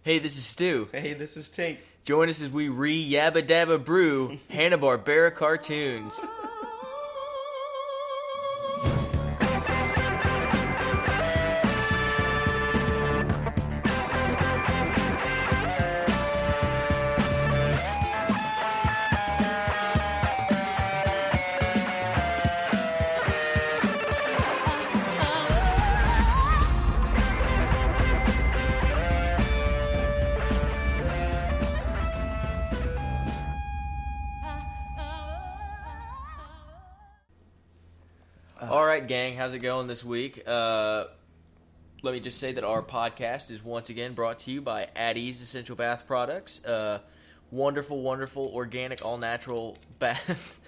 Hey, this is Stu. Hey, this is Tink. Join us as we re-yabba-dabba-brew Hanna-Barbera cartoons. All right, gang, how's it going this week? Let me just say that our podcast is once again brought to you by Addie's Essential Bath Products. Wonderful, wonderful, organic, all-natural bath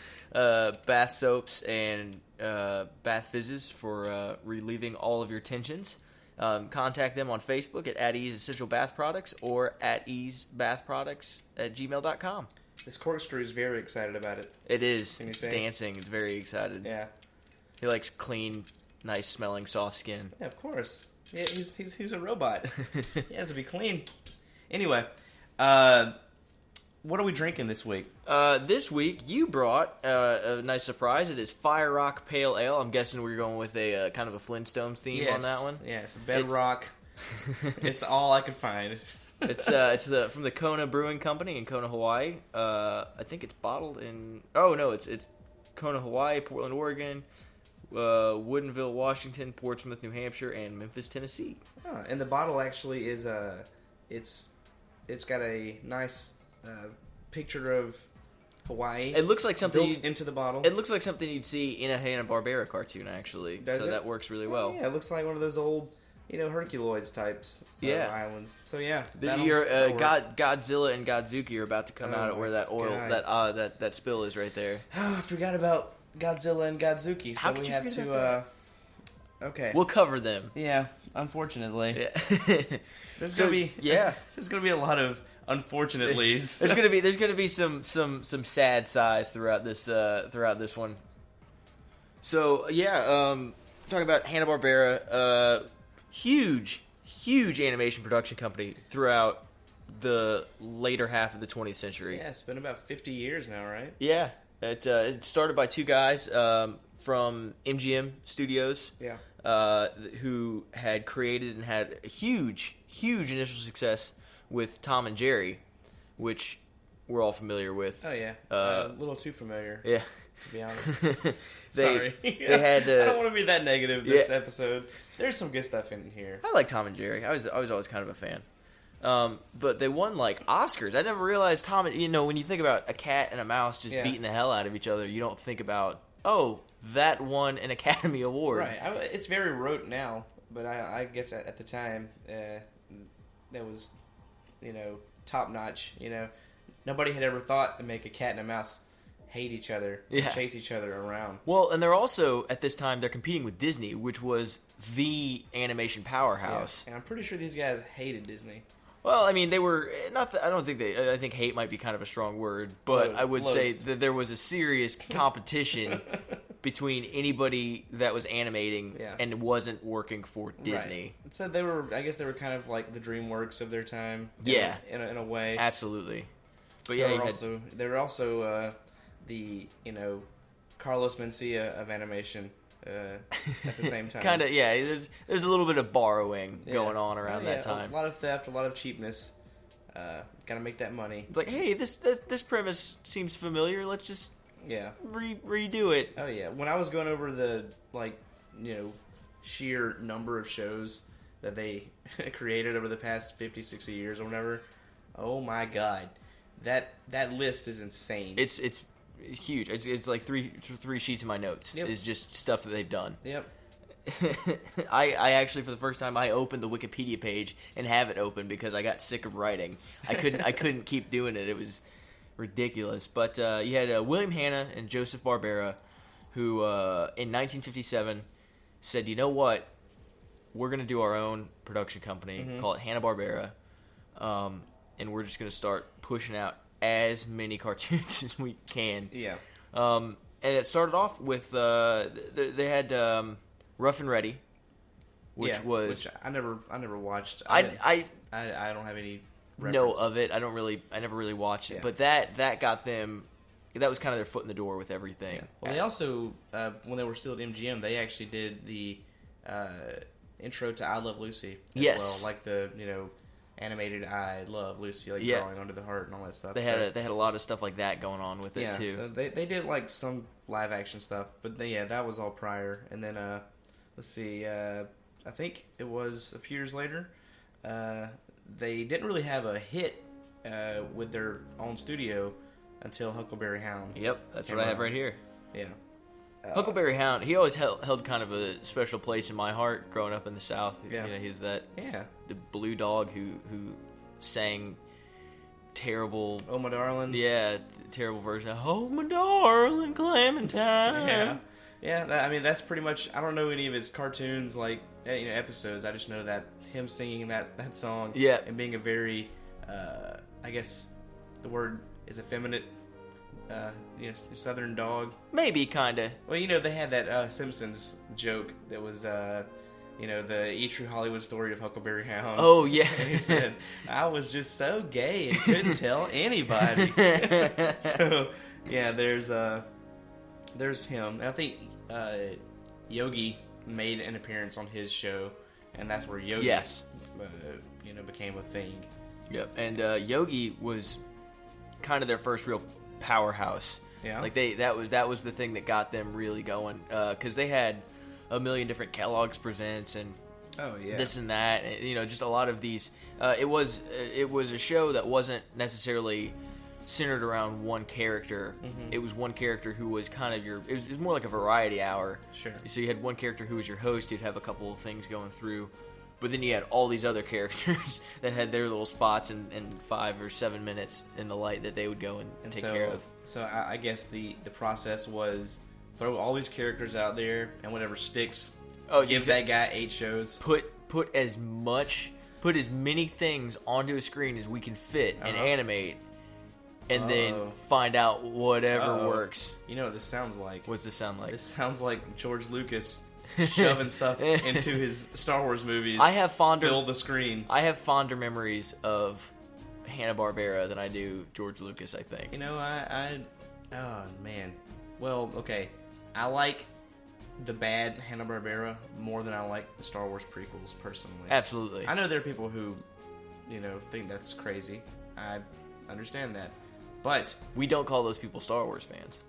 soaps and bath fizzes for relieving all of your tensions. Contact them on Facebook at Addie's Essential Bath Products or at easebathproducts@gmail.com. This corkscrew is very excited about it. It is. Can you It's say? dancing. It's very excited. Yeah. He likes clean, nice smelling, soft skin. Yeah, of course. Yeah, he's a robot. He has to be clean. Anyway, what are we drinking this week? This week you brought a nice surprise. It is Fire Rock Pale Ale. I'm guessing we're going with a kind of a Flintstones theme on that one. Yes, Bedrock. It's all I could find. It's from the Kona Brewing Company in Kona, Hawaii. I think it's bottled in. Oh no, it's Kona, Hawaii, Portland, Oregon, Woodinville, Washington, Portsmouth, New Hampshire, and Memphis, Tennessee. And the bottle actually is it's got a nice picture of Hawaii. It looks like something built into the bottle. It looks like something you'd see in a Hanna-Barbera cartoon, actually. Does it? That works really well. Yeah, it looks like one of those old, Herculoids types islands. So yeah, Godzilla and Godzuki are about to come out at where that oil God. that spill is right there. Oh, I forgot about Godzilla and Godzuki. How So could we you have forget to. about Okay. We'll cover them. Yeah, unfortunately. Yeah. There's gonna be a lot of unfortunately's. There's gonna be some sad sighs throughout this one. So yeah, talking about Hanna-Barbera, huge animation production company throughout the later half of the 20th century. Yeah, it's been about 50 years now, right? Yeah, it started by two guys from MGM Studios. Yeah. Who had created and had a huge initial success with Tom and Jerry, which we're all familiar with. Oh yeah, a little too familiar. Yeah, to be honest. Sorry, they had. I don't want to be that negative this episode. There's some good stuff in here. I like Tom and Jerry. I was always kind of a fan. But they won like Oscars. I never realized Tom. When you think about a cat and a mouse just beating the hell out of each other, you don't think about that won an Academy Award. Right. It's very rote now, but I guess at the time that was top notch. Nobody had ever thought to make a cat and a mouse hate each other and chase each other around. Well, and they're also at this time they're competing with Disney, which was the animation powerhouse. Yeah. And I'm pretty sure these guys hated Disney. Well, I mean, they were not. I don't think they. I think hate might be kind of a strong word, but I would say that there was a serious competition between anybody that was animating and wasn't working for Disney. Right. So they were. I guess they were kind of like the DreamWorks of their time. Yeah, in a way, absolutely. But they were also the Carlos Mencia of animation. At the same time, kind of, yeah. There's a little bit of borrowing going on around that time. A lot of theft, a lot of cheapness. Got to make that money. It's like, hey, this premise seems familiar. Let's just redo it. Oh yeah. When I was going over the sheer number of shows that they created over the past 50, 60 years or whatever, oh my god, that list is insane. It's huge. It's like three sheets of my notes. Yep. It's just stuff that they've done. Yep. I actually, for the first time, I opened the Wikipedia page and have it open because I got sick of writing. I couldn't keep doing it. It was ridiculous. But you had William Hanna and Joseph Barbera, who in 1957 said, "You know what? We're going to do our own production company, call it Hanna-Barbera, and we're just going to start pushing out as many cartoons as we can." Yeah. And it started off with they had Rough and Ready, which I never watched. I I don't have any reference. know of it. I never really watched it. But that got them. That was kind of their foot in the door with everything. Yeah. Well, they also when they were still at MGM, they actually did the intro to I Love Lucy. As well, like the animated I Love Lucy, like drawing onto the heart and all that stuff. They had a lot of stuff like that going on with it too. So they did like some live action stuff, but that was all prior. And then let's see, I think it was a few years later. They didn't really have a hit with their own studio until Huckleberry Hound. Yep, that's what I have right here. Yeah. Huckleberry Hound, he always held kind of a special place in my heart growing up in the South. Yeah. He's the blue dog who sang terrible... Oh, my darling. Yeah, terrible version of Oh, my darling Clementine. Yeah. Yeah, I mean, that's pretty much... I don't know any of his cartoons, like, episodes. I just know that him singing that song and being a very, I guess the word is effeminate, Southern dog. Maybe, kind of. Well, they had that Simpsons joke that was, the E! True Hollywood Story of Huckleberry Hound. Oh, yeah. And he said, I was just so gay and couldn't tell anybody. So, yeah, there's him. And I think Yogi made an appearance on his show, and that's where Yogi became a thing. Yep, and Yogi was kind of their first real powerhouse. Yeah, like that was the thing that got them really going, because they had a million different Kellogg's Presents and this and that, and, just a lot of these. It was a show that wasn't necessarily centered around one character. Mm-hmm. It was one character who was kind of it was more like a variety hour. Sure. So you had one character who was your host. You'd have a couple of things going through. But then you had all these other characters that had their little spots in 5 or 7 minutes in the light that they would go and take care of. So I guess the process was throw all these characters out there, and whatever sticks, give that guy 8 shows. Put as many things onto a screen as we can fit and animate, and then find out whatever works. You know what this sounds like? What's this sound like? This sounds like George Lucas shoving stuff into his Star Wars movies. Fill the screen. I have fonder memories of Hanna-Barbera than I do George Lucas, I think. Oh, man. Well, okay. I like the bad Hanna-Barbera more than I like the Star Wars prequels, personally. Absolutely. I know there are people who, think that's crazy. I understand that. But we don't call those people Star Wars fans.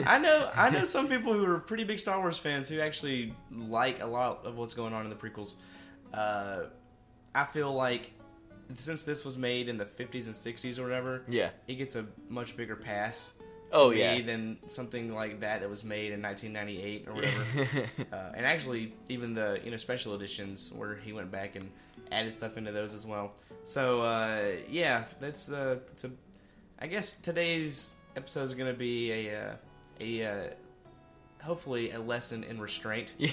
I know some people who are pretty big Star Wars fans who actually like a lot of what's going on in the prequels. I feel like since this was made in the 50s and 60s or whatever, it gets a much bigger pass to me than something like that was made in 1998 or whatever. And actually, even the special editions where he went back and added stuff into those as well. So that's I guess today's episode is going to be a hopefully a lesson in restraint. We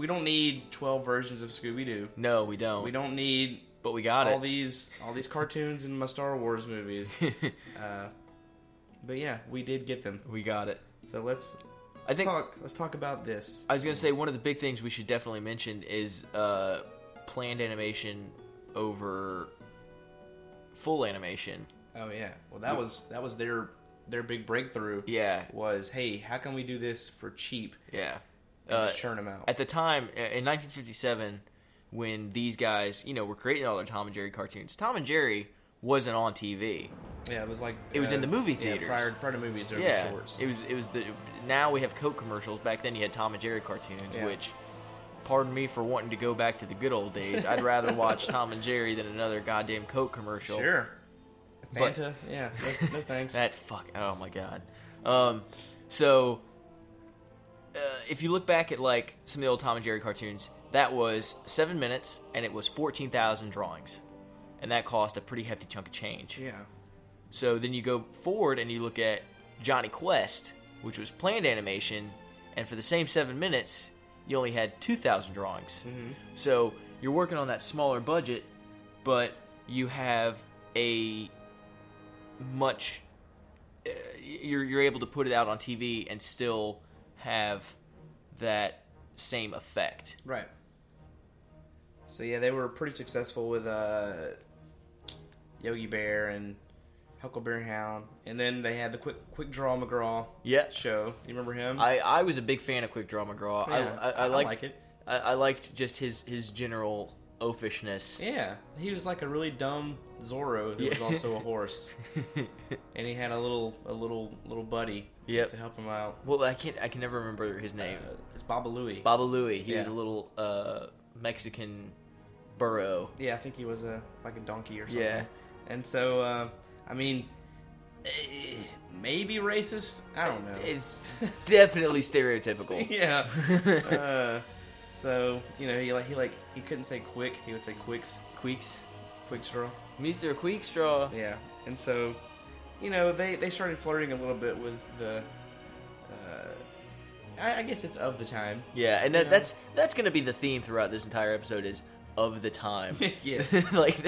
don't need 12 versions of Scooby-Doo. No, we don't. We don't need. But we got all these cartoons in my Star Wars movies. But yeah, we did get them. We got it. So let's talk about this. I was going to say one of the big things we should definitely mention is planned animation over full animation. Oh yeah. Well, that was their big breakthrough. Yeah. Was, hey, how can we do this for cheap? Yeah. Just churn them out. At the time in 1957, when these guys, were creating all their Tom and Jerry cartoons, Tom and Jerry wasn't on TV. Yeah, it was like it was in the movie theaters. Prior to movies, there were shorts. It was the now we have Coke commercials. Back then, you had Tom and Jerry cartoons, which, pardon me for wanting to go back to the good old days. I'd rather watch Tom and Jerry than another goddamn Coke commercial. Sure. Fanta, no thanks. Oh my god. So, if you look back at like some of the old Tom and Jerry cartoons, that was 7 minutes and it was 14,000 drawings, and that cost a pretty hefty chunk of change. Yeah. So then you go forward and you look at Johnny Quest, which was planned animation, and for the same 7 minutes, you only had 2,000 drawings. Mm-hmm. So you're working on that smaller budget, but you have a much you're able to put it out on TV and still have that same effect. Right. So yeah, they were pretty successful with Yogi Bear and Huckleberry Hound, and then they had the Quick Draw McGraw show. You remember him? I was a big fan of Quick Draw McGraw. Yeah, I like it. I liked just his general oafishness. Yeah, he was like a really dumb Zorro who was also a horse, and he had a little buddy to help him out. Well, I can never remember his name. It's Baba Louie. Baba Louie. He was a little Mexican burro. Yeah, I think he was like a donkey or something. Yeah, and so I mean, maybe racist. I don't know. It's definitely stereotypical. Yeah. So he couldn't say quick. He would say quicks. Quickstraw. Mr. Quickstraw. Yeah. And so, they started flirting a little bit with the. I guess it's of the time. Yeah, and that's going to be the theme throughout this entire episode is of the time. Yes. Like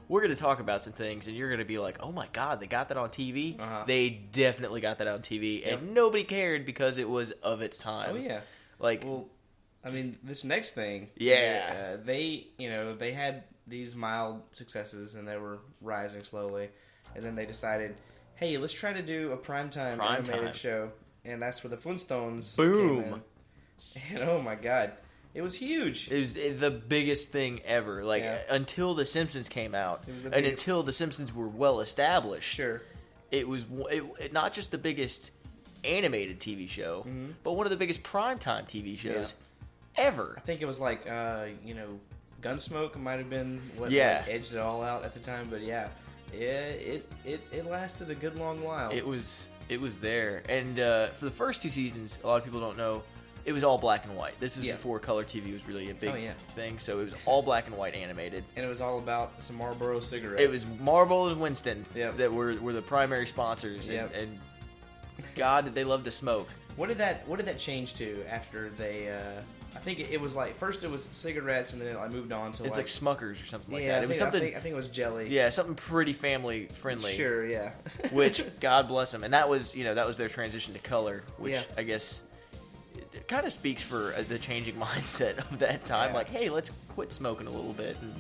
we're going to talk about some things and you're going to be like, oh my God, they got that on TV? Uh-huh. They definitely got that on TV and nobody cared because it was of its time. Oh yeah. Well, I mean, this next thing. Yeah. They had these mild successes and they were rising slowly. And then they decided, hey, let's try to do a primetime animated show. And that's where the Flintstones Boom. came in. And oh my God. It was huge. It was the biggest thing ever. Like, until The Simpsons came out, and until The Simpsons were well established, sure, it was not just the biggest animated TV show, but one of the biggest primetime TV shows ever. I think it was like, Gunsmoke might have been what edged it all out at the time, but it lasted a good long while. It was there, and for the first 2 seasons, a lot of people don't know. It was all black and white. This is before color TV was really a big thing, so it was all black and white animated. And it was all about some Marlboro cigarettes. It was Marlboro and Winston that were the primary sponsors, and God, did they love to smoke. What did that change to after they? I think it was like first it was cigarettes, and then it moved on to it's like Smuckers or something like that. It was something. I think it was jelly. Yeah, something pretty family friendly. Sure, yeah. Which God bless them, and that was their transition to color, which I guess. It kind of speaks for the changing mindset of that time. Yeah. Like, hey, let's quit smoking a little bit and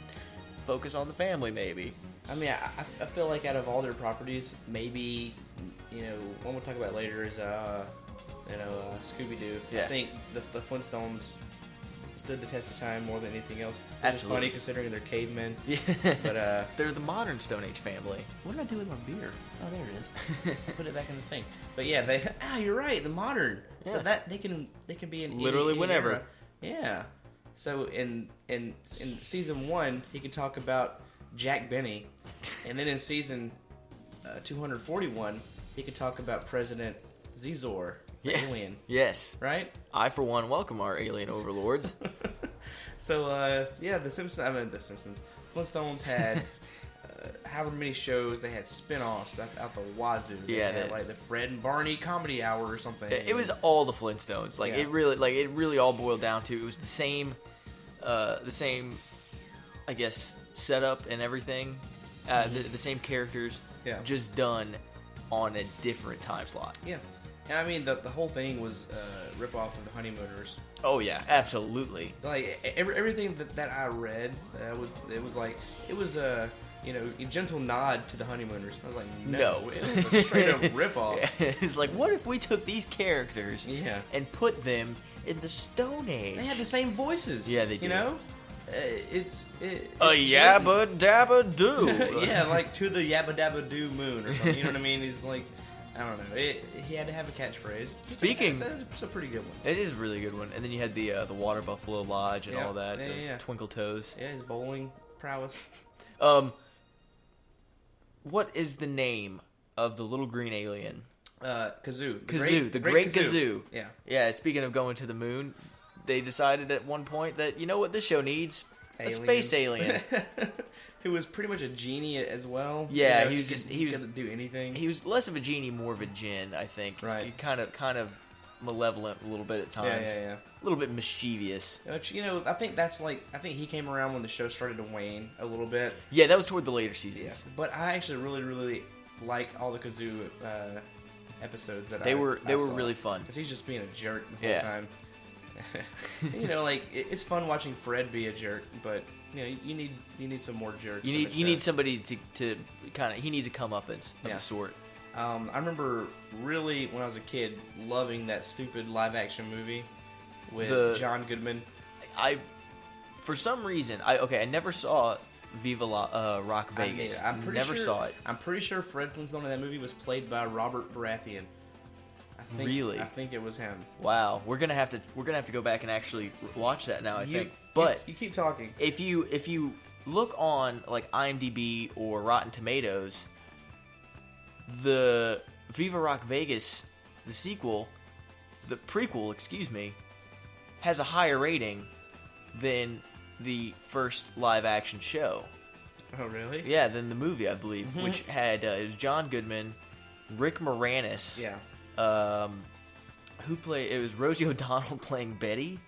focus on the family, maybe. I mean, I feel like out of all their properties, maybe, one we'll talk about later is, Scooby-Doo. Yeah. I think the Flintstones stood the test of time more than anything else. It's Absolutely. funny considering they're cavemen. Yeah. But they're the modern Stone Age family. what did I do with my beer? Oh, there it is. I put it back in the thing. But yeah, you're right. The modern. Yeah. So that they can be in Literally any whenever. era. Yeah. So in season 1, he can talk about Jack Benny, and then in season 241, he can talk about President Zizor. Alien. Yes. Right? I, for one, welcome our alien overlords. So, the Simpsons. Flintstones had however many shows. They had spinoffs out the wazoo. They had, like the Fred and Barney Comedy Hour or something. It was all the Flintstones. It really all boiled down to it was the same, I guess, setup and everything. The same characters, just done on a different time slot. Yeah. And I mean, the whole thing was rip off of the Honeymooners. Oh yeah, absolutely. Like everything that I read, it was a gentle nod to the Honeymooners. I was like, no. It was a straight up rip off. It's like, what if we took these characters and put them in the Stone Age? They had the same voices. Yeah, they do. It's yabba dabba doo. Yeah, like to the yabba dabba doo moon or something. You know what I mean? He's like. I don't know. He had to have a catchphrase. It's a pretty good one. It is a really good one. And then you had the Water Buffalo Lodge and all that. Yeah. Twinkle Toes. Yeah, his bowling prowess. What is the name of the little green alien? Kazoo. The Great Kazoo. Yeah. Yeah. Speaking of going to the moon, they decided at one point that what this show needs? Aliens. A space alien. Who was pretty much a genie as well. Yeah, he couldn't do anything. He was less of a genie, more of a djinn, I think. Right. He kind of malevolent a little bit at times. Yeah. A little bit mischievous. Which, I think he came around when the show started to wane a little bit. Yeah, that was toward the later seasons. Yeah. But I actually really, really like all the Kazoo episodes that they were really fun. Because he's just being a jerk the whole time. You know, like it's fun watching Fred be a jerk, but you know, you need some more jerks. You need somebody to kind of, he needs a comeuppance of a sort. I remember really when I was a kid loving that stupid live action movie with John Goodman. For some reason, I never saw Viva Rock Vegas. I never saw it. I'm pretty sure Fred Flintstone in that movie was played by Robert Baratheon. Really? I think it was him. Wow, we're gonna have to go back and actually watch that now. I think. But you keep talking. If you look on like IMDb or Rotten Tomatoes, the Viva Rock Vegas, the prequel, excuse me, has a higher rating than the first live action show. Oh, really? Yeah, than the movie, I believe, which had it was John Goodman, Rick Moranis. Yeah. Who played? It was Rosie O'Donnell playing Betty.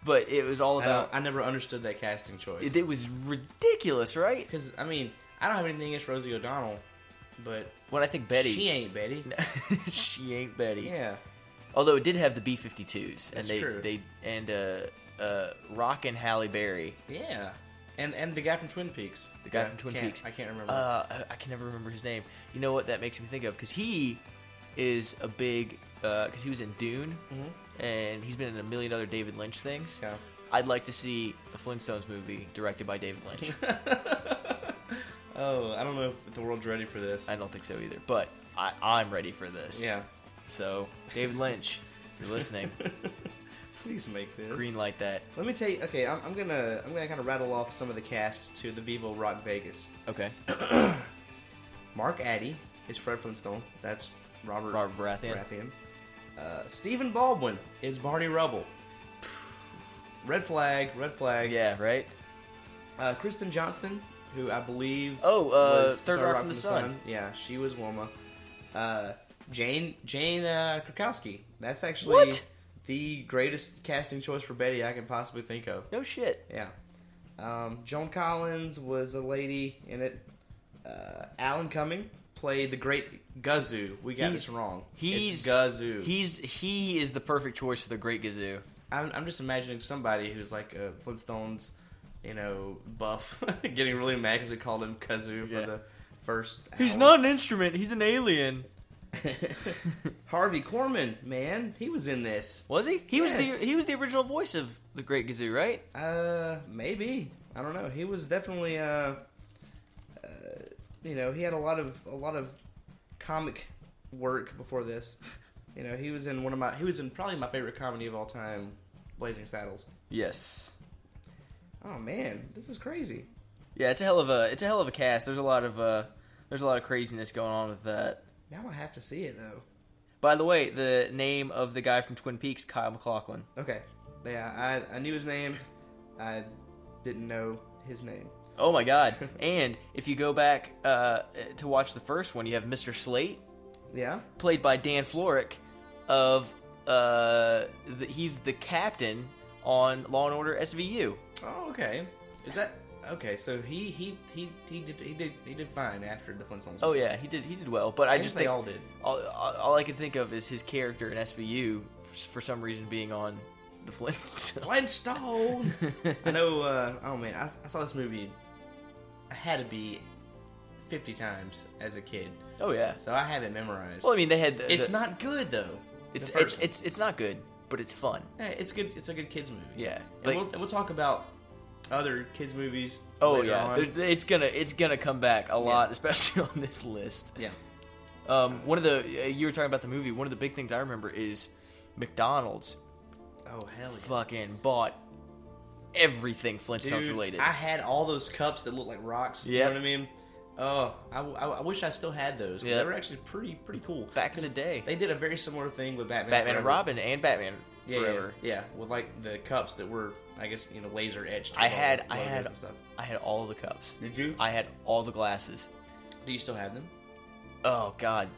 But it was all about. I never understood that casting choice. It was ridiculous, right? Because I mean, I don't have anything against Rosie O'Donnell, but when I think Betty, she ain't Betty. She ain't Betty. Yeah. Although it did have the B-52s, That's and true. Rock and Halle Berry. Yeah. And the guy from Twin Peaks. The guy from Twin Peaks. I can't remember. I can never remember his name. You know what that makes me think of? Because he is a big... Because he was in Dune, and he's been in a million other David Lynch things. Yeah. I'd like to see a Flintstones movie directed by David Lynch. Oh, I don't know if the world's ready for this. I don't think so either, but I'm ready for this. Yeah. So, David Lynch, if you're listening... Please make this. Green light that. Let me tell you. Okay, I'm gonna kind of rattle off some of the cast to the Viva Rock Vegas. Okay. Mark Addy is Fred Flintstone. That's Robert Baratheon. Stephen Baldwin is Barney Rubble. Red flag. Yeah, right. Kristen Johnston, who I believe was was Third Rock from the Sun. Yeah, she was Wilma. Jane Krakowski. That's actually what? The greatest casting choice for Betty I can possibly think of. No shit. Yeah. Joan Collins was a lady in it. Alan Cumming played the great Gazoo. We got this wrong. It's Gazoo. He is the perfect choice for the Great Gazoo. I'm just imagining somebody who's like a Flintstones, buff, getting really mad because we called him Kazoo for the first hour. He's not an instrument. He's an alien. Harvey Korman, man, he was in this. Was he? He Yes. was the original voice of the Great Gazoo, right? Maybe. I don't know. He was definitely he had a lot of comic work before this. He was in probably my favorite comedy of all time, Blazing Saddles. Yes. Oh man, this is crazy. Yeah, it's a hell of a cast. There's a lot of craziness going on with that. Now I have to see it though. By the way, the name of the guy from Twin Peaks, Kyle MacLachlan. Okay. Yeah, I knew his name. I didn't know his name. Oh my god. And if you go back to watch the first one, you have Mr. Slate. Yeah. Played by Dan Florek of he's the captain on Law and Order SVU. Oh, okay. Is that okay? So he did fine after the Flintstones. Oh yeah, he did well. But I just think they all did. All I can think of is his character in SVU for some reason being on the Flintstones. Flintstone. I know. Oh man, I saw this movie. I had to be 50 times as a kid. Oh yeah. So I have it memorized. Well, I mean, they had. It's not good though. It's not good, but it's fun. Yeah, it's good. It's a good kids movie. Yeah. And we'll talk about other kids movies. Oh later yeah, on. it's gonna come back a lot, especially on this list. Yeah. One of the you were talking about the movie. One of the big things I remember is McDonald's. Oh hell yeah! Fucking bought everything Flintstones related. I had all those cups that look like rocks. You know what I mean? Oh, I wish I still had those. They were actually pretty cool. Back in the day. They did a very similar thing with Batman and Robin and Batman Forever. Yeah, with like the cups that were, I guess, laser etched. I had all of the cups. Did you? I had all the glasses. Do you still have them? Oh God,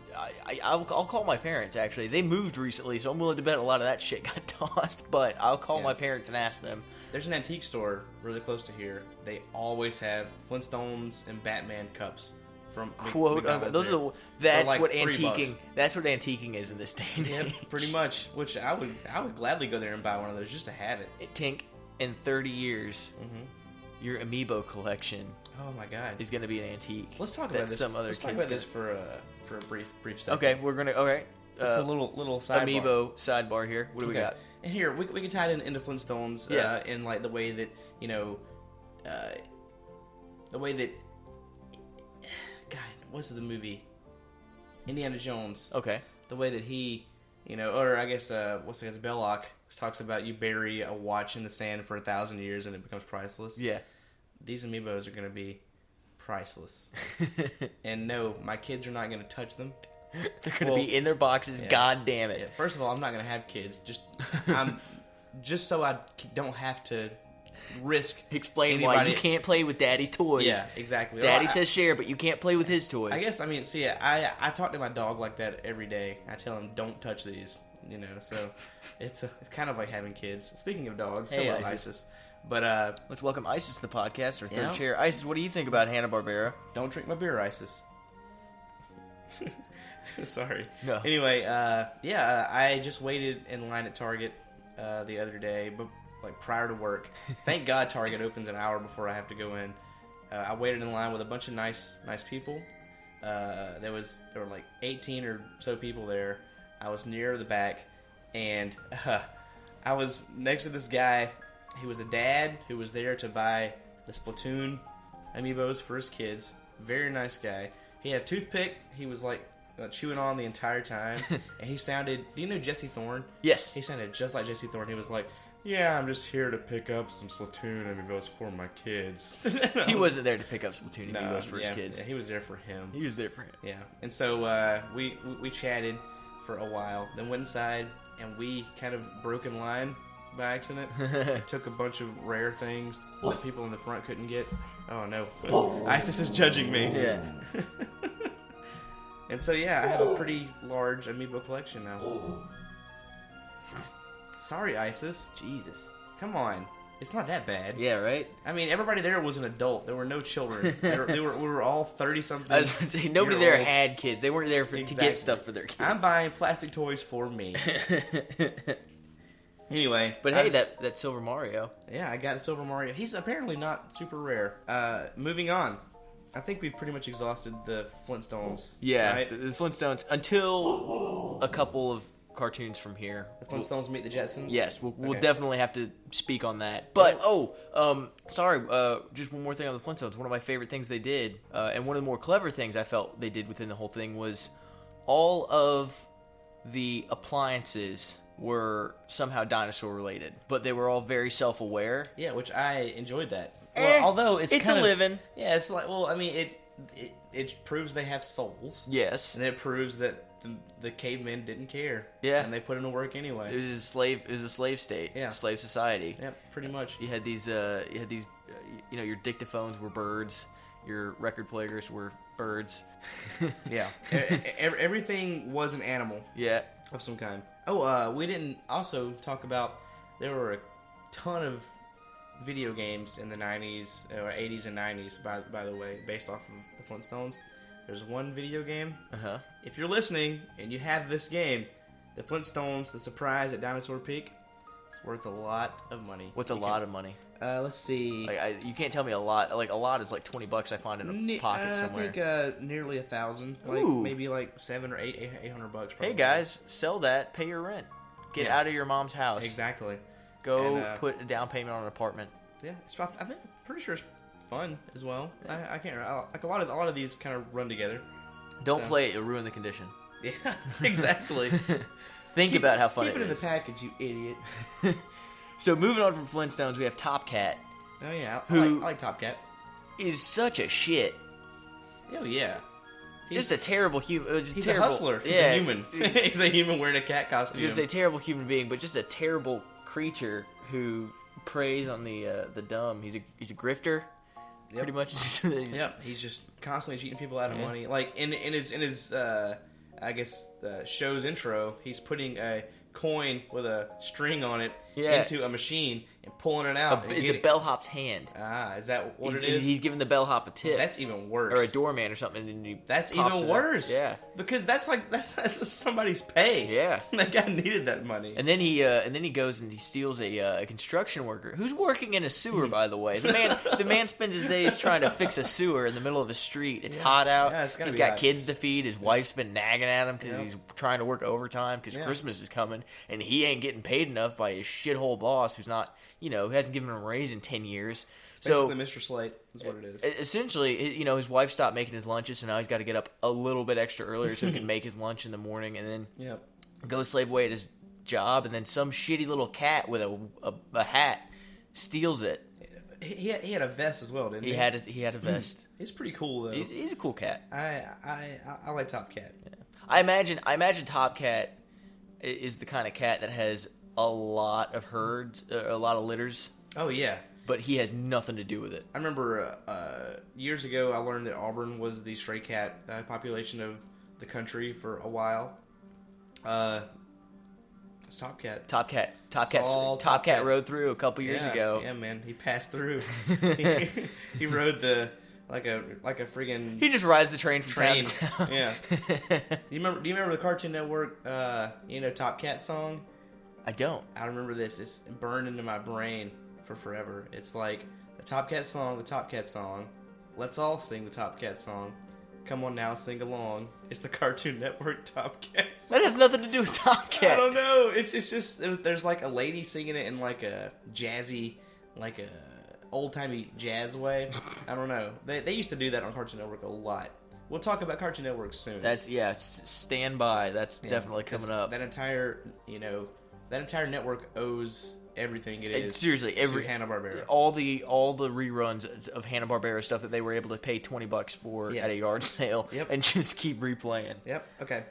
I'll call my parents. Actually, they moved recently, so I'm willing to bet a lot of that shit got tossed. But I'll call my parents and ask them. There's an antique store really close to here. They always have Flintstones and Batman cups from quote unquote. Those there. are that's like what $3. antiquing. That's what antiquing is in this day and Yep, age. pretty much. Which I would gladly go there and buy one of those just to have it. Tink, in 30 years, your amiibo collection Oh my god, is going to be an antique. let's talk about this. Some other let's talk kids about this for a brief second. Okay, we're gonna. Okay, It's a little sidebar. amiibo sidebar here. What do we got? And here we can tie it into Flintstones. In like the way that the way that. God, what's the movie? Indiana Jones. Okay. The way that he, or I guess what's the guy's Belloc talks about you bury a watch in the sand for 1,000 years and it becomes priceless. Yeah. These amiibos are going to be priceless. And no, my kids are not going to touch them. They're going to be in their boxes. Yeah. God damn it. Yeah, first of all, I'm not going to have kids. Just so I don't have to risk Explain why you can't play with Daddy's toys. Yeah, exactly. Daddy says share, but you can't play with his toys. I guess, I talk to my dog like that every day. I tell him, don't touch these, so it's kind of like having kids. Speaking of dogs, hey, hello, Isis. But, let's welcome Isis to the podcast, our third chair. Isis, what do you think about Hanna-Barbera? Don't drink my beer, Isis. Sorry. No. Anyway, I just waited in line at Target the other day, but like prior to work. Thank God Target opens an hour before I have to go in. I waited in line with a bunch of nice people. There were like 18 or so people there. I was near the back, and I was next to this guy. He was a dad who was there to buy the Splatoon amiibos for his kids. Very nice guy. He had a toothpick. He was like chewing on the entire time, and he sounded. Do you know Jesse Thorne? Yes. He sounded just like Jesse Thorne. He was like, "Yeah, I'm just here to pick up some Splatoon amiibos for my kids." He wasn't there to pick up Splatoon amiibos for his kids. Yeah, he was there for him. He was there for him. Yeah, and so we chatted for a while, then went inside, and we kind of broke in line by accident. Took a bunch of rare things that people in the front couldn't get. Oh no, Isis is judging me. Yeah. And so I have a pretty large amiibo collection now. Sorry, Isis. Jesus. Come on. It's not that bad. Yeah, right? I mean, everybody there was an adult. There were no children. We were all 30-something. I was going to say, nobody there had kids. They weren't there to get stuff for their kids. I'm buying plastic toys for me. Anyway. But hey, that Silver Mario. Yeah, I got a Silver Mario. He's apparently not super rare. Moving on. I think we've pretty much exhausted the Flintstones. Yeah, right? the Flintstones, until a couple of cartoons from here. The Flintstones meet the Jetsons? Yes, we'll definitely have to speak on that. But, sorry, just one more thing on the Flintstones. One of my favorite things they did, and one of the more clever things I felt they did within the whole thing, was all of the appliances were somehow dinosaur related, but they were all very self-aware. Yeah, which I enjoyed that. Well, although it's a living. Yeah, it's like, well, I mean, it proves they have souls. Yes. And it proves that the cavemen didn't care. Yeah. And they put in the work anyway. It was a slave state. Yeah. Slave society. Yeah, pretty much. You had these your dictaphones were birds, your record players were birds. Yeah. Everything was an animal. Yeah. Of some kind. We didn't also talk about, there were a ton of video games in the 90s, or 80s and 90s, by the way, based off of the Flintstones. There's one video game. Uh-huh. If you're listening and you have this game, the Flintstones, The Surprise at Dinosaur Peak, it's worth a lot of money. What's a lot of money? Let's see. You can't tell me a lot. Like, a lot is like $20 I find in a pocket somewhere. I think nearly 1,000. Like, maybe like $700 or $800 probably. Hey guys, sell that, pay your rent. Get out of your mom's house. Exactly. Go put a down payment on an apartment. Yeah, I'm pretty sure it's fun as well. I can't like a lot of these kind of run together. Don't play it; it'll ruin the condition. Yeah, exactly. Think about how fun it is. Keep it in the package, you idiot. So moving on from Flintstones, we have Top Cat. Oh yeah, I like Top Cat. Is such a shit. Oh yeah. He's just a terrible human. He's a hustler. He's a human. He's a human wearing a cat costume. He's just a terrible human being, but just a terrible creature who preys on the dumb. He's a grifter, pretty much. Yep. He's just constantly cheating people out of money. Like in his I guess show's intro, he's putting a coin with a string on it into a machine and pulling it out. It's a bellhop's hand. Is that what it is? He's giving the bellhop a tip. That's even worse. Or a doorman or something. And that's even worse. Yeah, because that's somebody's pay. Yeah, that guy needed that money. And then he goes and he steals a construction worker who's working in a sewer. By the way, the man spends his days trying to fix a sewer in the middle of a street. It's hot out. Yeah, he's got kids to feed. His wife's been nagging at him because he's trying to work overtime because Christmas is coming, and he ain't getting paid enough by his shithole boss who's not, who hasn't given him a raise in 10 years. So basically, Mr. Slate is what it is. Essentially, his wife stopped making his lunches, so now he's got to get up a little bit extra earlier so he can make his lunch in the morning, and then go slave away at his job, and then some shitty little cat with a hat steals it. He had a vest as well, didn't he? He had a vest. He's pretty cool though. He's a cool cat. I like Top Cat. Yeah. I imagine Top Cat is the kind of cat that has a lot of herds, a lot of litters. Oh yeah. But he has nothing to do with it. I remember years ago I learned that Auburn was the stray cat population of the country for a while. It's Top Cat. Top Cat rode through a couple years ago. Yeah, man, he passed through. he rode like a friggin'. He just rides the train from town to town. Yeah. Do you remember the Cartoon Network? Top Cat song? I don't. I remember this. It's burned into my brain for forever. It's like the Top Cat song. Let's all sing the Top Cat song. Come on now, sing along. It's the Cartoon Network Top Cat song. That has nothing to do with Top Cat. I don't know. It's just there's like a lady singing it in like a jazzy, like a old-timey jazz way. I don't know. They used to do that on Cartoon Network a lot. We'll talk about Cartoon Network soon. Stand by. That's definitely coming up. That entire network owes everything it is. Seriously, to Hanna-Barbera. All the reruns of Hanna-Barbera stuff that they were able to pay $20 for at a yard sale and just keep replaying. Yep. Okay.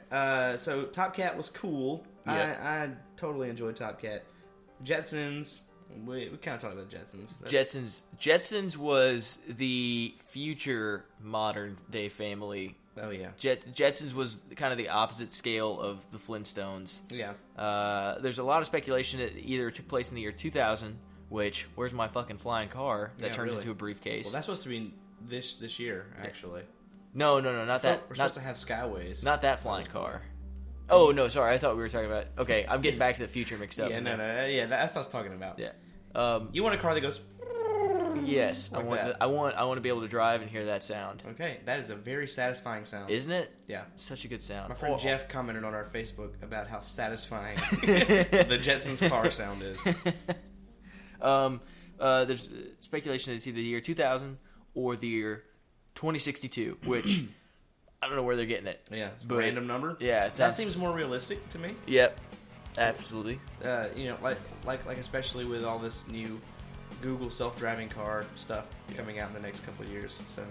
So Top Cat was cool. Yep. I totally enjoyed Top Cat. Jetsons. We kind of talked about Jetsons. Jetsons was the future modern day family. Oh yeah. Jetsons was kind of the opposite scale of the Flintstones. Yeah. There's a lot of speculation that either took place in the year 2000, which where's my fucking flying car that turns into a briefcase. Well, that's supposed to be this year actually. No, not that. We're supposed to have Skyways. Not that flying car. Oh no, sorry. I thought we were talking about. Okay, I'm getting back to the future mixed up. Yeah, no. Yeah, that's what I was talking about. Yeah. You want a car that goes. Yes, like I want to be able to drive and hear that sound. Okay, that is a very satisfying sound, isn't it? Yeah, it's such a good sound. My friend Jeff commented on our Facebook about how satisfying the Jetsons car sound is. There's speculation that it's either the year 2000 or the year 2062, which I don't know where they're getting it. Yeah, but, random number. Yeah, that seems more realistic to me. Yep, absolutely. Like especially with all this new Google self-driving car stuff coming out in the next couple of years. So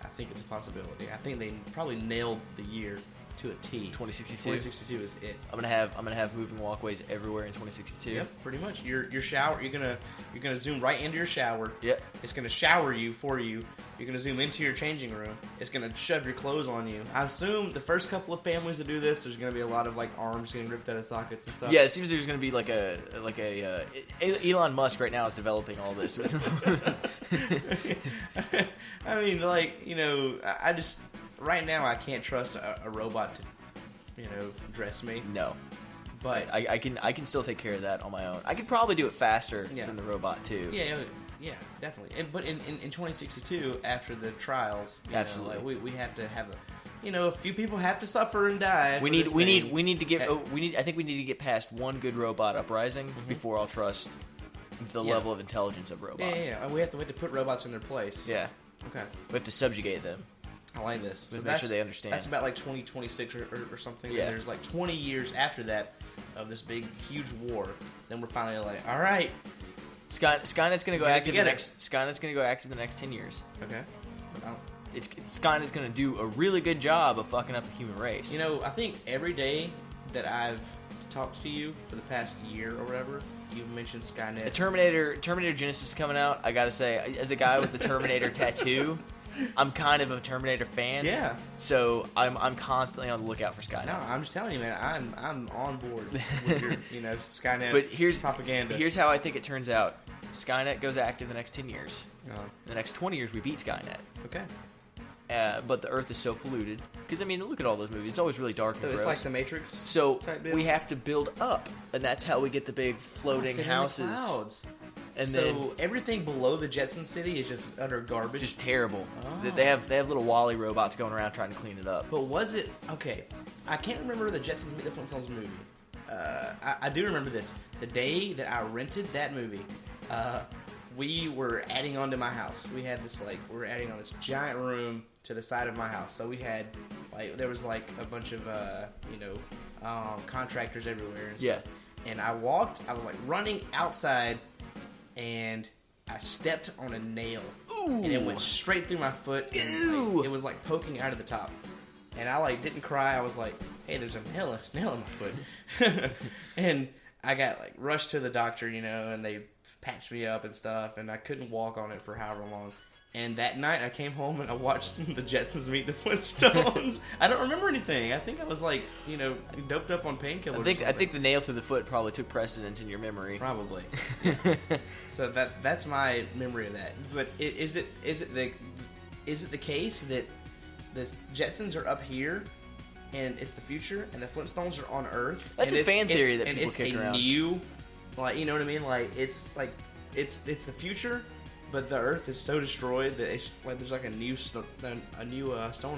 I think it's a possibility. I think they probably nailed the year to a T. 2062. 2062 is it. I'm gonna have moving walkways everywhere in 2062. Yep, pretty much. Your shower. You're gonna zoom right into your shower. Yep. It's gonna shower you for you. You're gonna zoom into your changing room. It's gonna shove your clothes on you. I assume the first couple of families to do this, there's gonna be a lot of like arms getting ripped out of sockets and stuff. Yeah, it seems there's gonna be like a Elon Musk right now is developing all this. I mean, I just right now I can't trust a robot to, dress me. No. But I can still take care of that on my own. I could probably do it faster than the robot too. Yeah, definitely. But in 2062, after the trials, absolutely, we have to have a few people have to suffer and die. I think we need to get past one good robot uprising before I'll trust the level of intelligence of robots. Yeah. We have to put robots in their place. Yeah. Okay. We have to subjugate them. I like this. So make sure they understand. That's about like 2026 or something. Yeah. And there's like 20 years after that of this big, huge war. Then we're finally like, all right. Skynet's going to go active in the next 10 years. Okay. Skynet's going to do a really good job of fucking up the human race. I think every day that I've talked to you for the past year or whatever, you've mentioned Skynet. Terminator Genesis is coming out. I got to say, as a guy with the Terminator tattoo, I'm kind of a Terminator fan. Yeah. So I'm constantly on the lookout for Skynet. No, I'm just telling you, man. I'm on board with your Skynet. But here's propaganda. Here's how I think it turns out. Skynet goes active the next 10 years. Oh. In the next 20 years, we beat Skynet. Okay. But the Earth is so polluted. Because, I mean, look at all those movies. It's always really dark and gross. So it's like the Matrix So type deal? we have to build up. And that's how we get the big floating houses. In the clouds. And so then everything below the Jetson city is just utter garbage? just terrible. Oh. They have little Wall-E robots going around trying to clean it up. But was it... Okay, I can't remember the Jetsons Meet the Flintstones movie. I do remember this. The day that I rented that movie, we were adding on to my house. We had this, we were adding on this giant room to the side of my house. So we had, there was, a bunch of, contractors everywhere and stuff. Yeah. And I was, running outside, and I stepped on a nail. Ooh. And it went straight through my foot. And, Ew. it was, poking out of the top. And I, didn't cry. I was like, hey, there's a nail in my foot. And I got, rushed to the doctor, and they patched me up and stuff. And I couldn't walk on it for however long. And that night, I came home and I watched the Jetsons Meet the Flintstones. I don't remember anything. I think I was doped up on painkillers. I think the nail through the foot probably took precedence in your memory. Probably. Yeah. So that's my memory of that. But is it the case that the Jetsons are up here and it's the future and the Flintstones are on Earth? That's a fan theory that people kick around. And it's a new, you know what I mean? It's the future. But the Earth is so destroyed that there's a new Stone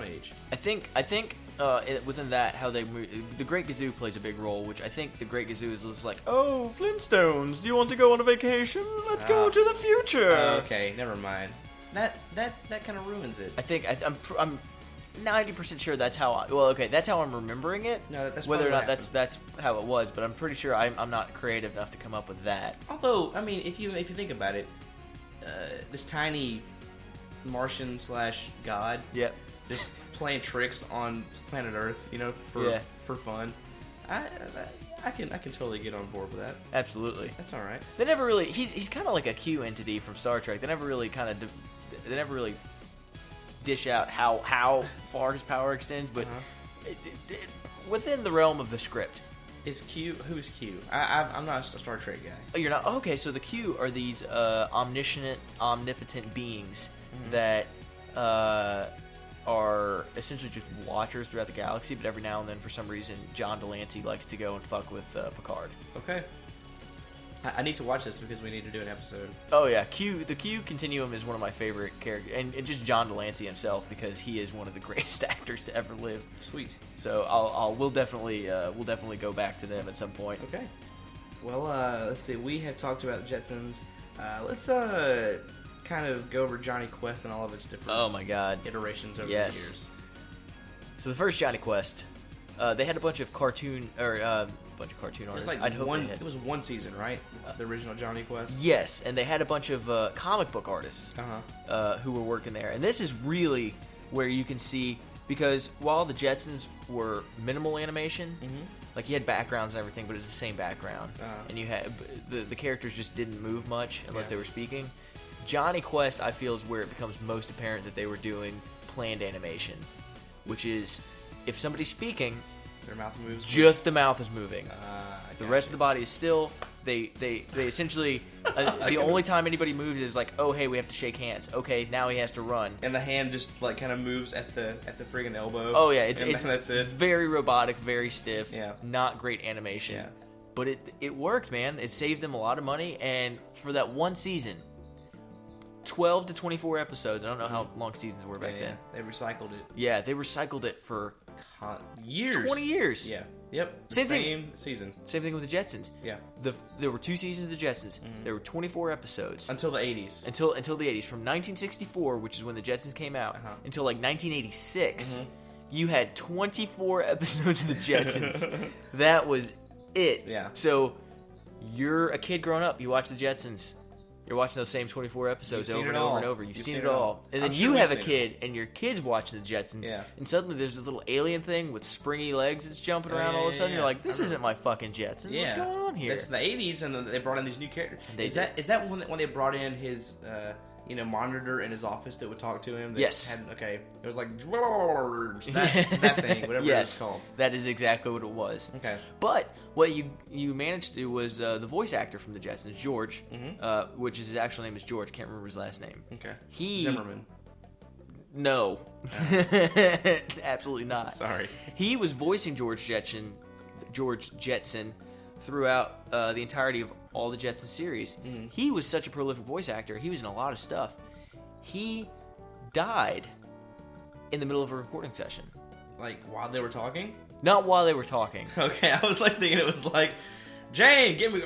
Age. I think within that how they move, the Great Gazoo plays a big role, which I think the Great Gazoo is just oh, Flintstones, do you want to go on a vacation? Let's go to the future. Okay, never mind. That kind of ruins it. I think I'm 90% sure that's how that's how I'm remembering it. No, that's whether or not that's how it was, but I'm pretty sure I'm not creative enough to come up with that. Although, I mean, if you think about it. This tiny Martian / God, yep, just playing tricks on planet Earth, for fun. I can totally get on board with that. Absolutely, that's all right. They never really. He's kind of like a Q entity from Star Trek. They never really dish out how far his power extends, but within the realm of the script. Is Q? Who's Q? I'm not a Star Trek guy. Oh, you're not? Okay, so the Q are these omnipotent beings that are essentially just watchers throughout the galaxy, but every now and then, for some reason, John Delancey likes to go and fuck with Picard. Okay. I need to watch this because we need to do an episode. Oh yeah, the Q Continuum is one of my favorite characters, and just John Delancey himself, because he is one of the greatest actors to ever live. Sweet. So we'll definitely go back to them at some point. Okay. Well, let's see. We have talked about the Jetsons. Let's kind of go over Johnny Quest and all of its different oh my god iterations over the years. So the first Johnny Quest, they had a bunch of cartoon artists. It was one season, right? The original Johnny Quest. Yes, and they had a bunch of comic book artists who were working there. And this is really where you can see, because while the Jetsons were minimal animation, you had backgrounds and everything, but it was the same background, and you had the characters just didn't move much unless they were speaking. Johnny Quest, I feel, is where it becomes most apparent that they were doing planned animation, which is if somebody's speaking. Their mouth moves. Just the mouth is moving. The rest of the body is still. They essentially the only time anybody moves is oh, hey, we have to shake hands. Okay, now he has to run. And the hand just kind of moves at the friggin' elbow. Oh yeah, it's that's it. Very robotic, very stiff. Yeah. Not great animation. Yeah. But it worked, man. It saved them a lot of money, and for that one season, 12 to 24 episodes. I don't know how long seasons were back then. They recycled it. Yeah, they recycled it for years. 20 years. Yeah. Yep. Same season. Same thing with the Jetsons. Yeah. There were 2 seasons of the Jetsons. There were 24 episodes. Until the 80s. Until the 80s. From 1964, which is when the Jetsons came out, until 1986, you had 24 episodes of the Jetsons. That was it. Yeah. So you're a kid growing up. You watch the Jetsons. You're watching those same 24 episodes over and over and over. You've seen it all. And then you have a kid, and your kid's watching the Jetsons, and suddenly there's this little alien thing with springy legs that's jumping around all of a sudden. You're like, this isn't my fucking Jetsons. What's going on here? It's the 80s, and they brought in these new characters. Is that when they brought in his monitor in his office that would talk to him? That Yes. Okay. It was like George, that thing, whatever it's called. That is exactly what it was. Okay. But what you managed to do was the voice actor from the Jetsons, George, which is his actual name is George. Can't remember his last name. Okay. Zimmerman. No. Absolutely not. Sorry. He was voicing George Jetson throughout the entirety of all the Jetson series. He was such a prolific voice actor. He was in a lot of stuff. He died in the middle of a recording session. Like, while they were talking? Not while they were talking. Okay, I was like thinking it was like, Jane, give me.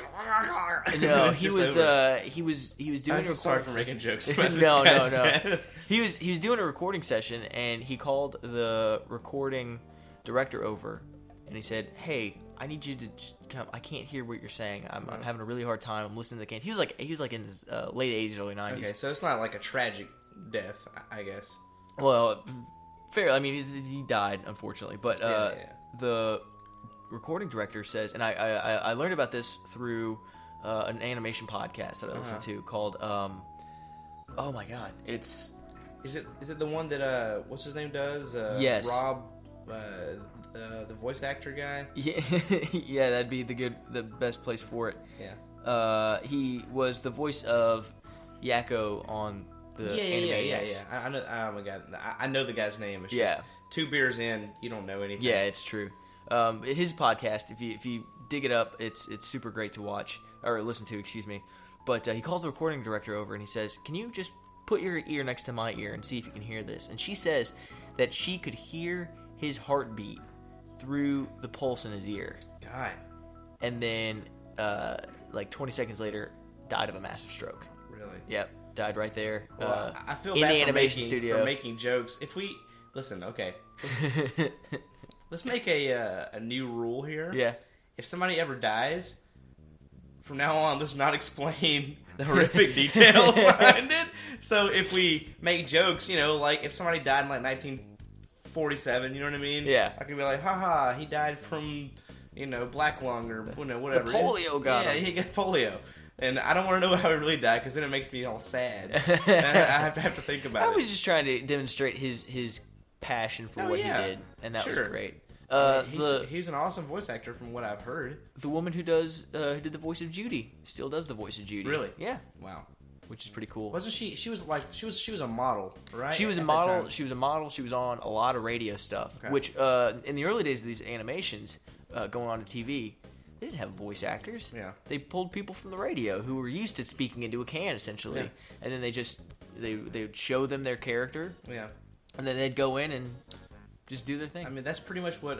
No, he was doing. I'm sorry for making jokes about this No. death. He was doing a recording session, and he called the recording director over, and he said, "Hey, I need you to just come. I can't hear what you're saying. I'm having a really hard time. I'm listening to the can." He was like in his late 80s, early 90s. Okay, so it's not like a tragic death, I guess. Well, fair. I mean, he died unfortunately, but the recording director says, and I learned about this through an animation podcast that I listened to called oh my god, it's is it the one that what's his name does? Yes, Rob, the voice actor guy. Yeah, that'd be the best place for it. Yeah, he was the voice of Yakko on the Animaniacs. Yeah. I know. Oh my god, I know the guy's name. It's just 2 beers in, you don't know anything. Yeah, it's true. His podcast, if you dig it up, it's super great to watch or listen to. Excuse me, but he calls the recording director over and he says, "Can you just put your ear next to my ear and see if you can hear this?" And she says that she could hear his heartbeat through the pulse in his ear. God. And then, like 20 seconds later, died of a massive stroke. Really? Yep, died right there. Well, I feel in bad the for animation studio for making jokes. If we listen, okay. Let's make a new rule here. Yeah. If somebody ever dies, from now on, let's not explain the horrific details behind it. So if we make jokes, like if somebody died in like 1947, you know what I mean? Yeah. I could be like, haha, he died from, black lung or whatever. The polio got him. Yeah, he got polio. And I don't want to know how he really died because then it makes me all sad. And I have to think about it. I was just trying to demonstrate his passion for what he did, and that was great. He's an awesome voice actor from what I've heard. The woman who did the voice of Judy still does the voice of Judy. Really? Yeah. Wow. Which is pretty cool. Wasn't she? She was a model, right? She was a model. She was a model. She was on a lot of radio stuff. Okay. Which in the early days of these animations going on to TV, they didn't have voice actors. Yeah. They pulled people from the radio who were used to speaking into a can essentially, and then they would show them their character. Yeah. And then they'd go in and just do their thing. I mean, that's pretty much what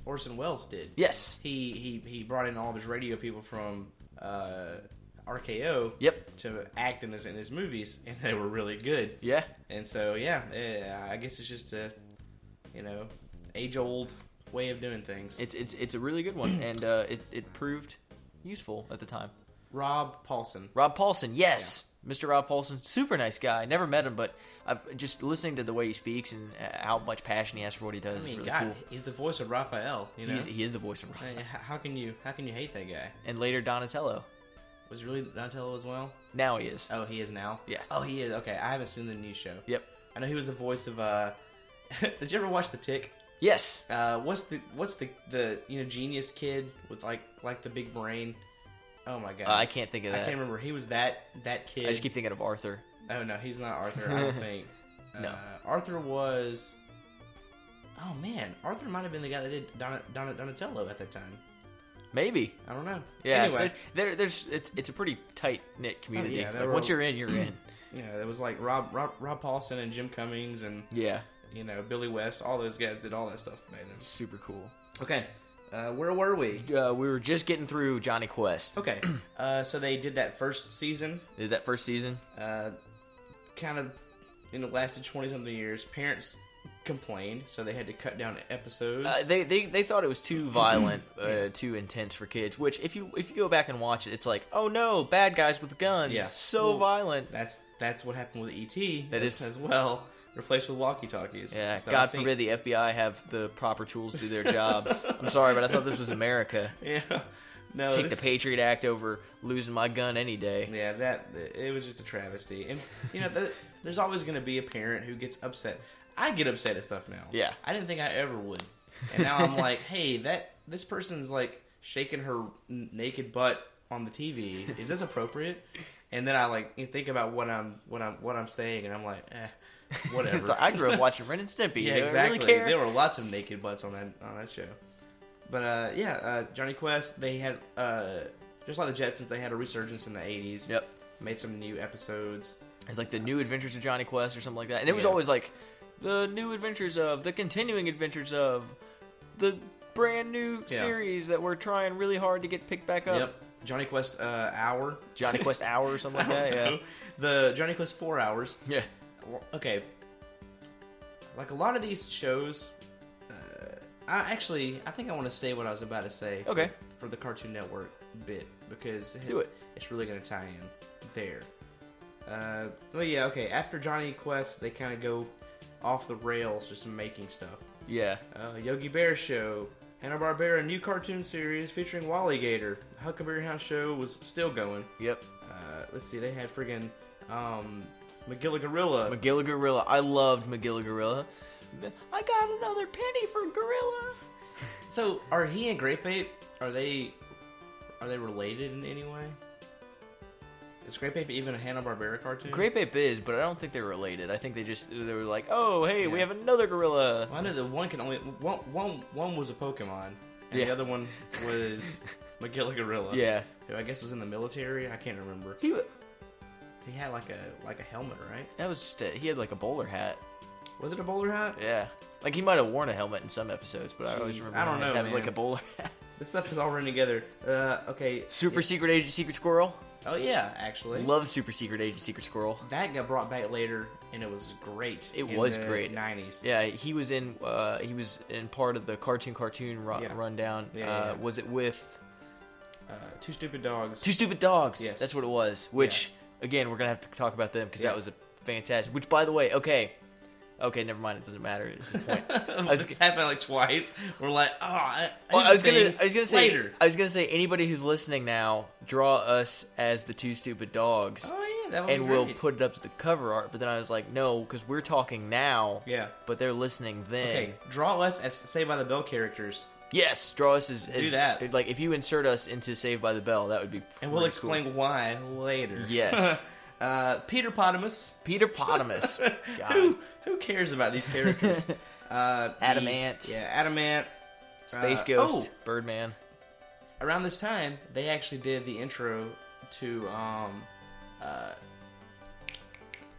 Orson Welles did. Yes. He brought in all of his radio people from RKO. Yep. To act in his movies, and they were really good. Yeah. And so I guess it's just a age old way of doing things. It's a really good one, and it proved useful at the time. Rob Paulsen. Yes. Yeah. Mr. Rob Paulsen, super nice guy. Never met him, but I've just listening to the way he speaks and how much passion he has for what he does. I mean, is really cool. He's the voice of Raphael. He is the voice of Raphael. How can you hate that guy? And later Donatello. Was really Donatello as well? Now he is. Oh, he is now. Yeah. Oh, he is. Okay, I haven't seen the new show. Yep. I know he was the voice of. Did you ever watch The Tick? Yes. What's the genius kid with like the big brain? Oh my god. I can't think of that. I can't remember. He was that kid. I just keep thinking of Arthur. Oh no, he's not Arthur. I don't think. No. Arthur was. Oh man, Arthur might have been the guy that did Donatello at that time. Maybe. I don't know. Yeah. Anyway, it's a pretty tight knit community. Oh, yeah, once you're in, you're in. Yeah, it was like Rob Paulsen and Jim Cummings and Billy West. All those guys did all that stuff back then. Super cool. Okay. Where were we? We were just getting through Johnny Quest. Okay. So they did that first season. Kind of, lasted 20-something years. Parents complained, so they had to cut down episodes. They thought it was too violent, too intense for kids. Which, if you go back and watch it, it's like, oh no, bad guys with guns. Yeah. So violent. That's what happened with E.T. That is as well. Replaced with walkie-talkies. Yeah, so God forbid the FBI have the proper tools to do their jobs. I'm sorry, but I thought this was America. Yeah. No, take the Patriot Act over losing my gun any day. Yeah, it was just a travesty. And, there's always going to be a parent who gets upset. I get upset at stuff now. Yeah. I didn't think I ever would. And now I'm like, hey, this person's like shaking her naked butt on the TV. Is this appropriate? And then I think about what I'm saying, and I'm like, whatever. I grew up watching Ren and Stimpy. Yeah, exactly. Really care? There were lots of naked butts on that show. But Johnny Quest, they had just like the Jetsons, they had a resurgence in the 80s. Yep. Made some new episodes. It's like the New Adventures of Johnny Quest or something like that. And it was always like the new adventures of, the continuing adventures of, the brand new series that we're trying really hard to get picked back up. Yep. Johnny Quest Hour. Johnny Quest Hour or something like that, yeah. The Johnny Quest 4 Hours. Yeah. Okay. Like a lot of these shows, I think I want to say what I was about to say. Okay. For the Cartoon Network bit, because do it. It's really going to tie in there. Okay. After Johnny Quest, they kind of go off the rails, just making stuff. Yeah. Yogi Bear Show, Hanna-Barbera new cartoon series featuring Wally Gator. Huckleberry Hound Show was still going. Yep. Let's see, they had friggin' Magilla Gorilla. Magilla Gorilla. I loved Magilla Gorilla. I got another penny for Gorilla. So, are he and Grape Ape, are they related in any way? Is Grape Ape even a Hanna-Barbera cartoon? Grape Ape is, but I don't think they're related. I think they were like, oh, hey, we have another gorilla. Well, I know that one was a Pokemon, and the other one was Magilla Gorilla. Yeah. Who I guess was in the military. I can't remember. He had like a helmet, right? That was just he had like a bowler hat. Was it a bowler hat? Yeah. Like he might have worn a helmet in some episodes, but I always remember having like a bowler hat. This stuff is all running together. Okay. Super Secret Agent Secret Squirrel. Oh yeah, actually. Love Super Secret Agent Secret Squirrel. That got brought back later, and it was great. It was great. 90s. Yeah, he was in part of the Cartoon rundown. Yeah. Was it with Two Stupid Dogs? Two Stupid Dogs. Yes, that's what it was. Which again, we're gonna have to talk about them because that was a fantastic. Which, by the way, okay, never mind. It doesn't matter. At this point. This happened like twice. We're like, I was gonna say anybody who's listening now, draw us as the Two Stupid Dogs. Oh yeah, that would be great. We'll put it up as the cover art. But then I was like, no, because we're talking now. Yeah. But they're listening then. Okay, draw us as Saved by the Bell characters. Yes, draw us as do that. Like if you insert us into Saved by the Bell, that would be. And we'll explain why later. Yes. Peter Potamus. God. Who cares about these characters? Adamant. Adamant. Space Ghost. Birdman. Around this time, they actually did the intro to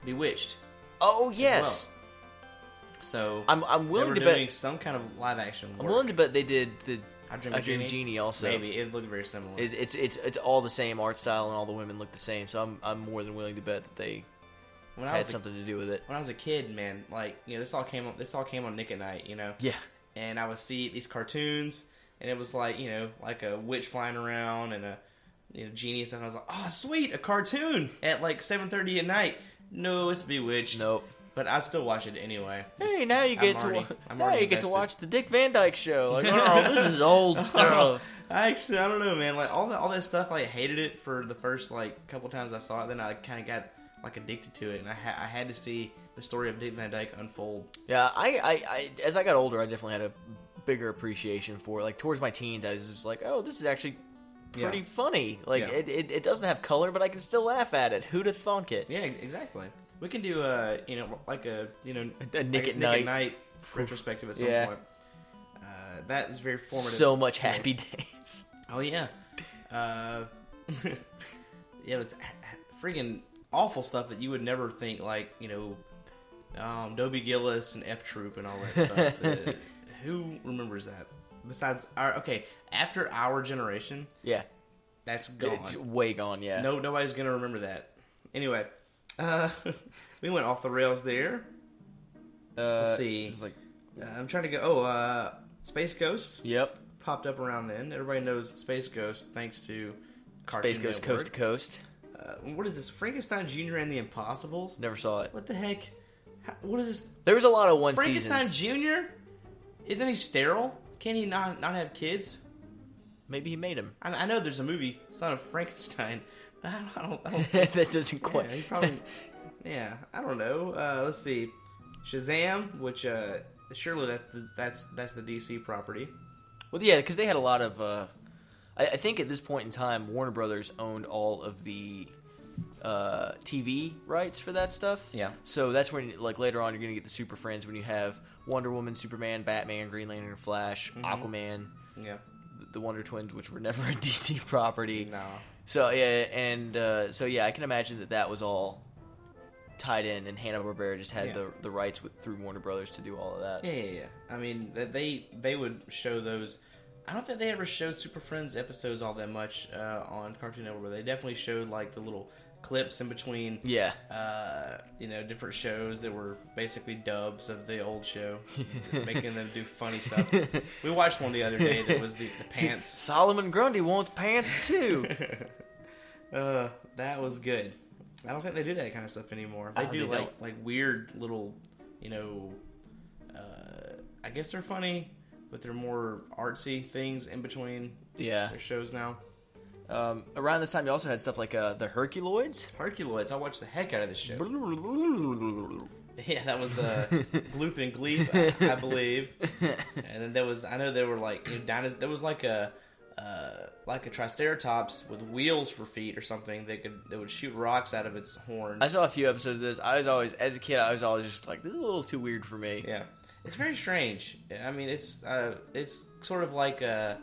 Bewitched. Oh yes. Well. So I'm willing to doing bet some kind of live action work. I'm willing to bet they did the I Dream Genie also. Maybe it looked very similar. It's all the same art style and all the women look the same. So I'm more than willing to bet that they had something to do with it. When I was a kid, man, like this all came on Nick at Night, Yeah. And I would see these cartoons, and it was like like a witch flying around and a genie and stuff. And I was like, oh sweet, a cartoon at like 7:30 at night. No, it's Bewitched. Nope. But I'd still watch it anyway. Hey, now you get to watch the Dick Van Dyke Show. Like, oh, this is old stuff. I don't know, man. Like all that stuff, I hated it for the first couple times I saw it. Then I kind of got addicted to it, and I had to see the story of Dick Van Dyke unfold. Yeah, I as I got older, I definitely had a bigger appreciation for it. Like towards my teens, I was just like, oh, this is actually pretty funny. Like it doesn't have color, but I can still laugh at it. Who'da thunk it? Yeah, exactly. We can do a Nick at Night retrospective at some point. That is very formative. So much Happy Days. Oh yeah. It's friggin' awful stuff that you would never think, like Dobie Gillis and F Troop and all that stuff. Who remembers that? Besides after our generation, that's gone. It's way gone. Yeah. No, nobody's gonna remember that. Anyway. We went off the rails there. Let's see. I'm trying to go. Space Ghost. Yep. Popped up around then. Everybody knows Space Ghost thanks to Cartoon Space Ghost Network. Coast to Coast. What is this? Frankenstein Jr. and the Impossibles? Never saw it. What the heck? What is this? There was a lot of Frankenstein Jr.? Isn't he sterile? Can he not have kids? Maybe he made him. I know there's a movie, Son of Frankenstein. I don't That doesn't quite. Yeah, he probably. Yeah, I don't know. Let's see, Shazam, which surely that's the DC property. Well, yeah, because they had a lot of. I think at this point in time, Warner Brothers owned all of the TV rights for that stuff. Yeah. So that's when, like, later on, you're going to get the Super Friends when you have Wonder Woman, Superman, Batman, Green Lantern, Flash, Aquaman. Yeah. The Wonder Twins, which were never a DC property. No. So yeah, and I can imagine that was all tied in, and Hanna-Barbera just had the rights through Warner Brothers to do all of that. Yeah. I mean, they would show those. I don't think they ever showed Super Friends episodes all that much on Cartoon Network, but they definitely showed like the little clips in between. Yeah. Different shows that were basically dubs of the old show, making them do funny stuff. We watched one the other day that was the pants. Solomon Grundy wants pants too. That was good. I don't think they do that kind of stuff anymore. They do like weird little, I guess they're funny, but they're more artsy things in between their shows now. Around this time, you also had stuff like the Herculoids. Herculoids, I watched the heck out of this show. Yeah, that was Gloop and Gleep, I believe. And then there was, I know there were like, there was like a Triceratops with wheels for feet or something that would shoot rocks out of its horns. I saw a few episodes of this. I was always, as a kid, just like, this is a little too weird for me. Yeah, it's very strange. I mean, it's sort of like what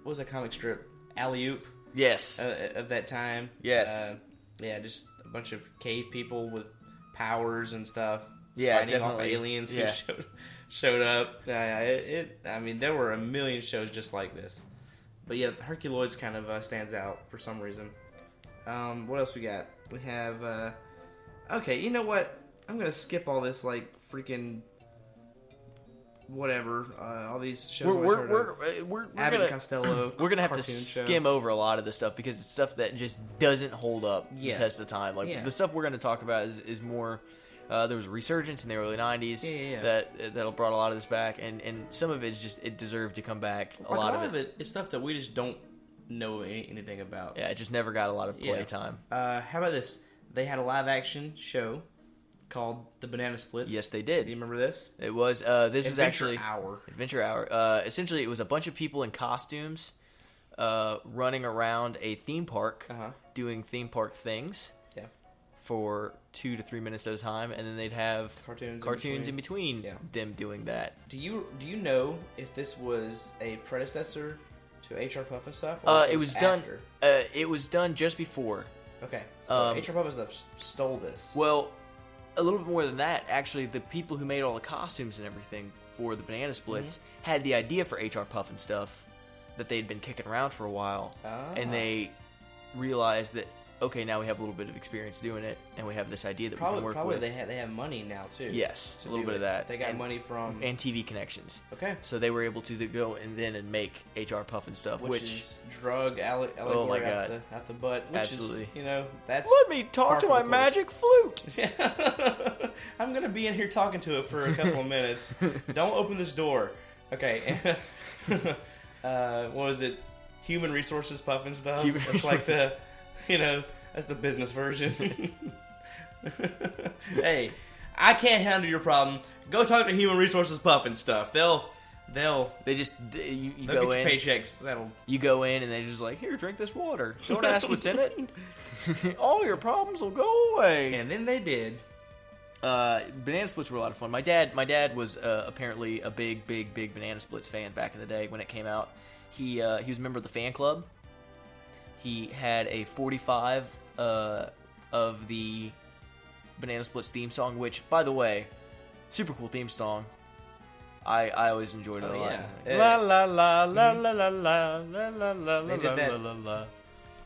was that comic strip? Alley-oop. Yes. Of that time. Yes. Just a bunch of cave people with powers and stuff. Yeah, fighting definitely. Off aliens who showed up. I mean, there were a million shows just like this. But yeah, Herculoids kind of stands out for some reason. What else we got? We have... okay, you know what? I'm going to skip all this, like, freaking... whatever, all these shows. We're Abbott gonna, Costello. We're gonna have to skim over a lot of this stuff because it's stuff that just doesn't hold up the test of time. Like the stuff we're gonna talk about is more. There was a resurgence in the early '90s that brought a lot of this back, and some of it is just it deserved to come back. A lot of it is stuff that we just don't know anything about. Yeah, it just never got a lot of play time. How about this? They had a live action show called The Banana Splits. Yes, they did. Do you remember this? It was was actually Adventure Hour. Essentially, it was a bunch of people in costumes running around a theme park, doing theme park things. Yeah. For 2 to 3 minutes at a time, and then they'd have cartoons in between them doing that. Do you know if this was a predecessor to HR Puff and stuff? It was done. It was done just before. Okay, so HR Puff and stuff stole this. Well. A little bit more than that, actually, the people who made all the costumes and everything for the Banana Splits had the idea for HR Puff and stuff that they'd been kicking around for a while, and they realized that okay, now we have a little bit of experience doing it, and we have this idea that we can work with. Probably they have money now too. Yes, a little bit of that. They got money from and TV connections. Okay, so they were able to go and make HR Puff and stuff, which is drug allegory out the butt. Which absolutely, is, that's. Let me talk to my magic flute. I'm gonna be in here talking to it for a couple of minutes. Don't open this door. Okay. What was it? Human resources puff and stuff. It's like the. That's the business version. Hey, I can't handle your problem. Go talk to Human Resources Puff and stuff. You go in. Paychecks. You go in and they just like, here, drink this water. Don't ask what's in it. All your problems will go away. And then they did. Banana Splits were a lot of fun. My dad was apparently a big Banana Splits fan back in the day when it came out. He was a member of the fan club. He had a 45 of the Banana Splits theme song, which, by the way, super cool theme song. I always enjoyed it a lot. La la la la la la la la la la.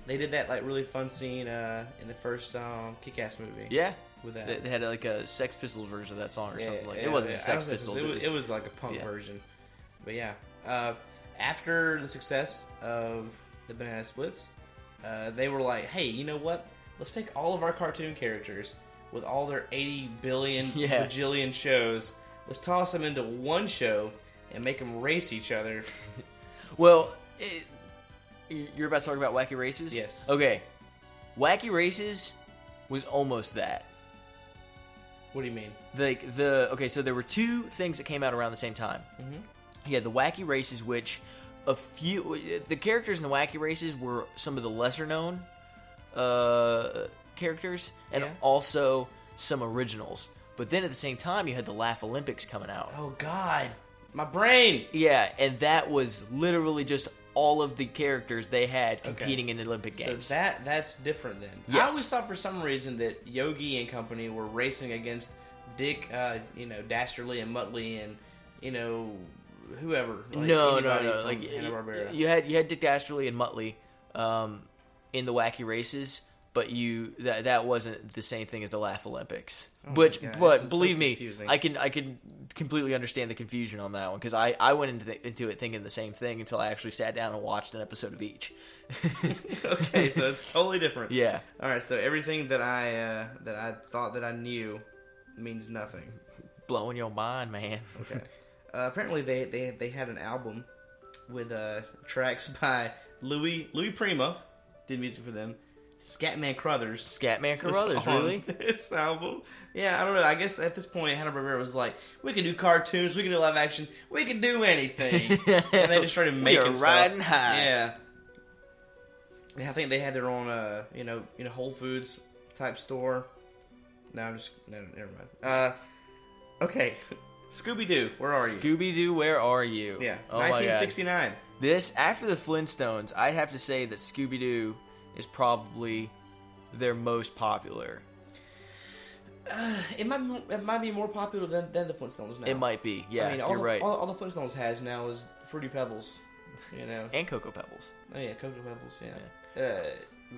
They did that like really fun scene in the first Kick-Ass movie. Yeah, with that they had like a Sex Pistols version of that song or something like. It wasn't the Sex Pistols. It was like a punk version. But yeah, after the success of the Banana Splits. They were like, hey, you know what? Let's take all of our cartoon characters with all their 80 billion bajillion shows. Let's toss them into one show and make them race each other. Well, you're about to talk about Wacky Races? Yes. Okay. Wacky Races was almost that. What do you mean? Okay, so there were two things that came out around the same time. Mm-hmm. You had the Wacky Races, which the characters in the Wacky Races were some of the lesser known characters, and also some originals. But then at the same time, you had the Laugh Olympics coming out. Oh God, my brain! Yeah, and that was literally just all of the characters they had competing in the Olympic Games. So that's different then. Yes. I always thought for some reason that Yogi and company were racing against Dick, Dastardly and Muttley and whoever. No. Like Hanna-Barbera. You had Dick Dastardly and Muttley in the Wacky Races, but that wasn't the same thing as the Laugh Olympics. Oh But believe so me, confusing. I can completely understand the confusion on that one, because I went into it thinking the same thing until I actually sat down and watched an episode of each. Okay, so it's totally different. Yeah. All right, so everything that I thought that I knew means nothing. Blowing your mind, man. Okay. Apparently they had an album with tracks by Louis Prima, did music for them. Scatman Crothers. Scatman Crothers, really? This album. Yeah, I don't know. I guess at this point, Hanna-Barbera was like, we can do cartoons, we can do live action, we can do anything. And they just started making stuff. Riding high. Yeah. I think they had their own, Whole Foods type store. No, never mind. Okay. Scooby-Doo, where are you? Scooby-Doo, where are you? Yeah, oh 1969. This, after the Flintstones, I'd have to say that Scooby-Doo is probably their most popular. It might be more popular than the Flintstones now. It might be, yeah. You're right. All the Flintstones has now is Fruity Pebbles, and Cocoa Pebbles. Oh yeah, Cocoa Pebbles. Yeah.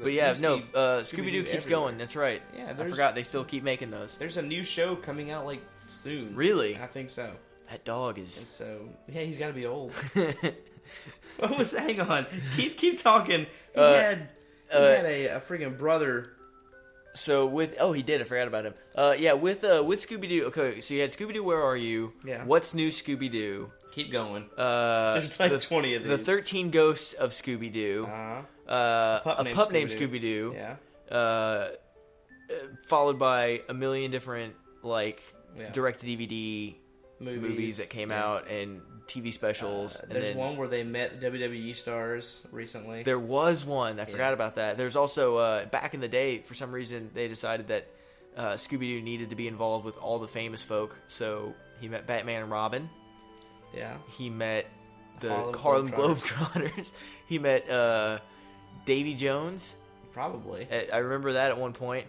But yeah, no. Scooby-Doo keeps going. That's right. Yeah, I forgot they still keep making those. There's a new show coming out soon. Really? I think so. That dog is. And so yeah, he's got to be old. Hang on. Keep talking. He had a freaking brother. So he did. I forgot about him. With Scooby-Doo. Okay, so you had Scooby-Doo, Where Are You? Yeah. What's New Scooby-Doo? Keep going. There's 20 of these. The 13 Ghosts of Scooby-Doo. A pup named Scooby-Doo. Yeah. Followed by a million different direct-to-DVD movies that came out and TV specials. There's one where they met WWE stars recently. There was one. I forgot about that. There's also, back in the day, for some reason, they decided that Scooby-Doo needed to be involved with all the famous folk. So he met Batman and Robin. Yeah. He met the Harlem Globetrotters. He met Davy Jones. Probably. I remember that at one point.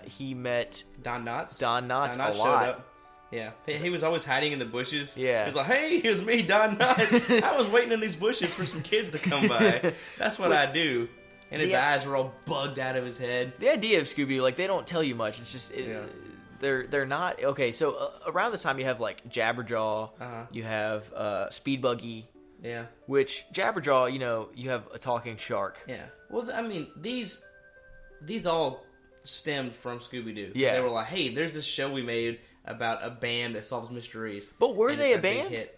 He met Don Knotts. Don Knotts a lot. Showed up. Yeah, he was always hiding in the bushes. Yeah. He was like, hey, here's me, Don Knotts. I was waiting in these bushes for some kids to come by. That's what I do. And his eyes were all bugged out of his head. The idea of Scooby-Doo, they don't tell you much. It's just, they're not, okay, so around this time you have, Jabberjaw. You have Speed Buggy. Yeah. Which, Jabberjaw, you have a talking shark. Yeah. Well, I mean, these all stemmed from Scooby-Doo. Yeah. They were like, hey, there's this show we made about a band that solves mysteries. But were they a band? Hit.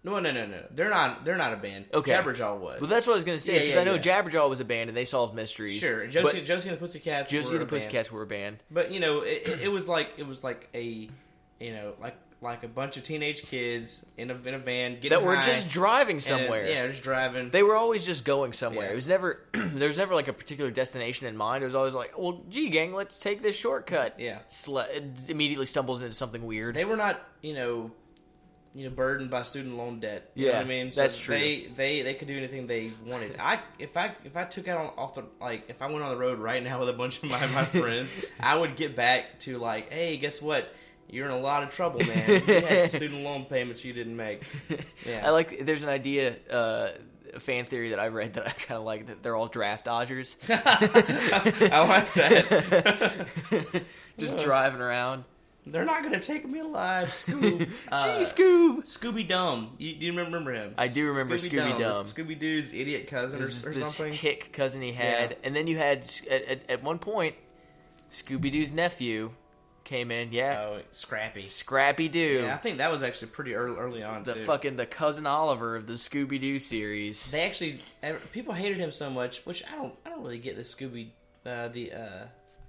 No. They're not a band. Okay. Jabberjaw was. Well, that's what I was going to say, because I know Jabberjaw was a band and they solved mysteries. Sure. Josie and the Pussycats were a band. But, it was like a a bunch of teenage kids in a van getting that were just driving somewhere. Just driving. They were always just going somewhere. Yeah. It was never there was never a particular destination in mind. It was always like, well, gee, gang, let's take this shortcut. Yeah. Immediately stumbles into something weird. They were not, burdened by student loan debt. You know what I mean? So that's true. They could do anything they wanted. If I took out off the if I went on the road right now with a bunch of my friends, I would get back to hey, guess what? You're in a lot of trouble, man. You had some student loan payments you didn't make. Yeah. There's an idea, a fan theory that I read that I kind of like, that they're all draft dodgers. I like that. Just driving around. They're not going to take me alive, Scoob. Gee, Scoob. Scooby-Dum. Do you remember him? I do remember Scooby-Dum. Scooby-Doo's idiot cousin or something. This hick cousin he had. Yeah. And then you had, at one point, Scooby-Doo's nephew, came in. Yeah. Oh, Scrappy. Scrappy-Doo. Yeah, I think that was actually pretty early on, too. The cousin Oliver of the Scooby-Doo series. They actually... People hated him so much, which I don't really get the